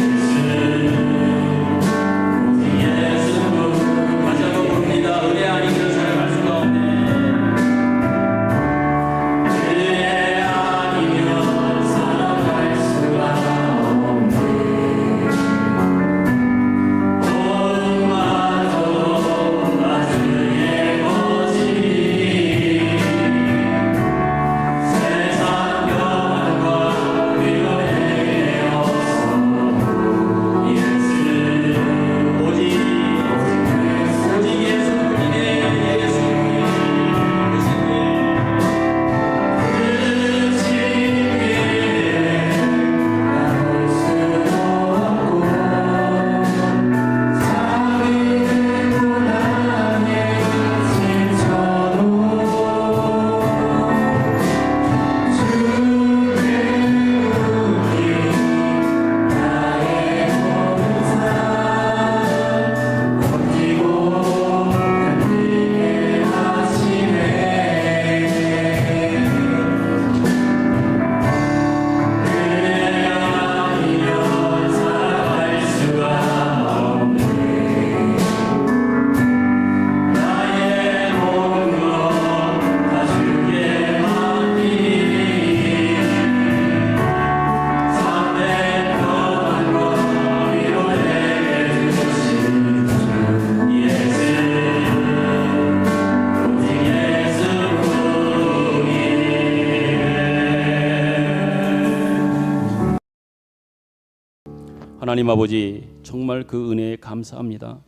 하나님 아버지, 정말 그 은혜에 감사합니다.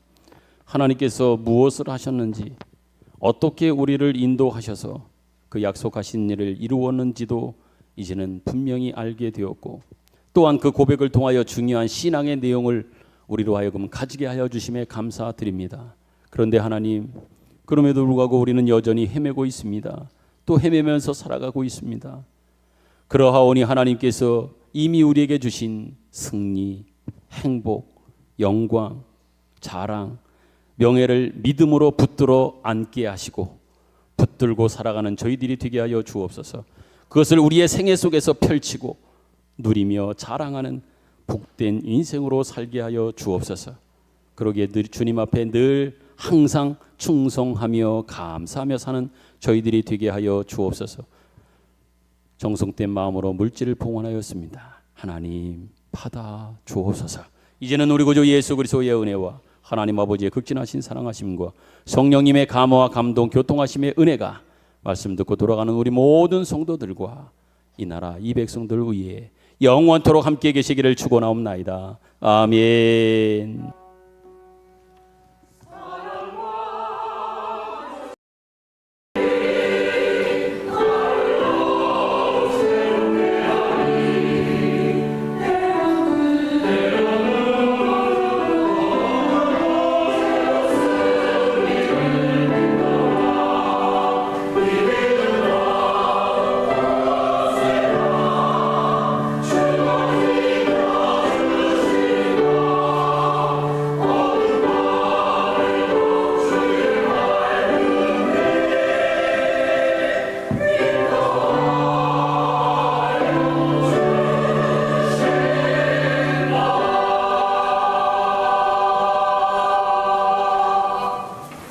하나님께서 무엇을 하셨는지, 어떻게 우리를 인도하셔서 그 약속하신 일을 이루었는지도 이제는 분명히 알게 되었고, 또한 그 고백을 통하여 중요한 신앙의 내용을 우리로 하여금 가지게 하여 주심에 감사드립니다. 그런데 하나님, 그럼에도 불구하고 우리는 여전히 헤매고 있습니다. 또 헤매면서 살아가고 있습니다. 그러하오니 하나님께서 이미 우리에게 주신 승리, 행복, 영광, 자랑, 명예를 믿음으로 붙들어 안게 하시고 붙들고 살아가는 저희들이 되게 하여 주옵소서. 그것을 우리의 생애 속에서 펼치고 누리며 자랑하는 복된 인생으로 살게 하여 주옵소서. 그러기에 늘 주님 앞에 늘 항상 충성하며 감사하며 사는 저희들이 되게 하여 주옵소서. 정성된 마음으로 물질을 봉헌하였습니다. 하나님 받아 주옵소서. 이제는 우리 구주 예수 그리스도의 은혜와 하나님 아버지의 극진하신 사랑하심과 성령님의 감화와 감동 교통하심의 은혜가 말씀 듣고 돌아가는 우리 모든 성도들과 이 나라 이 백성들 위에 영원토록 함께 계시기를 축원하옵나이다. 아멘.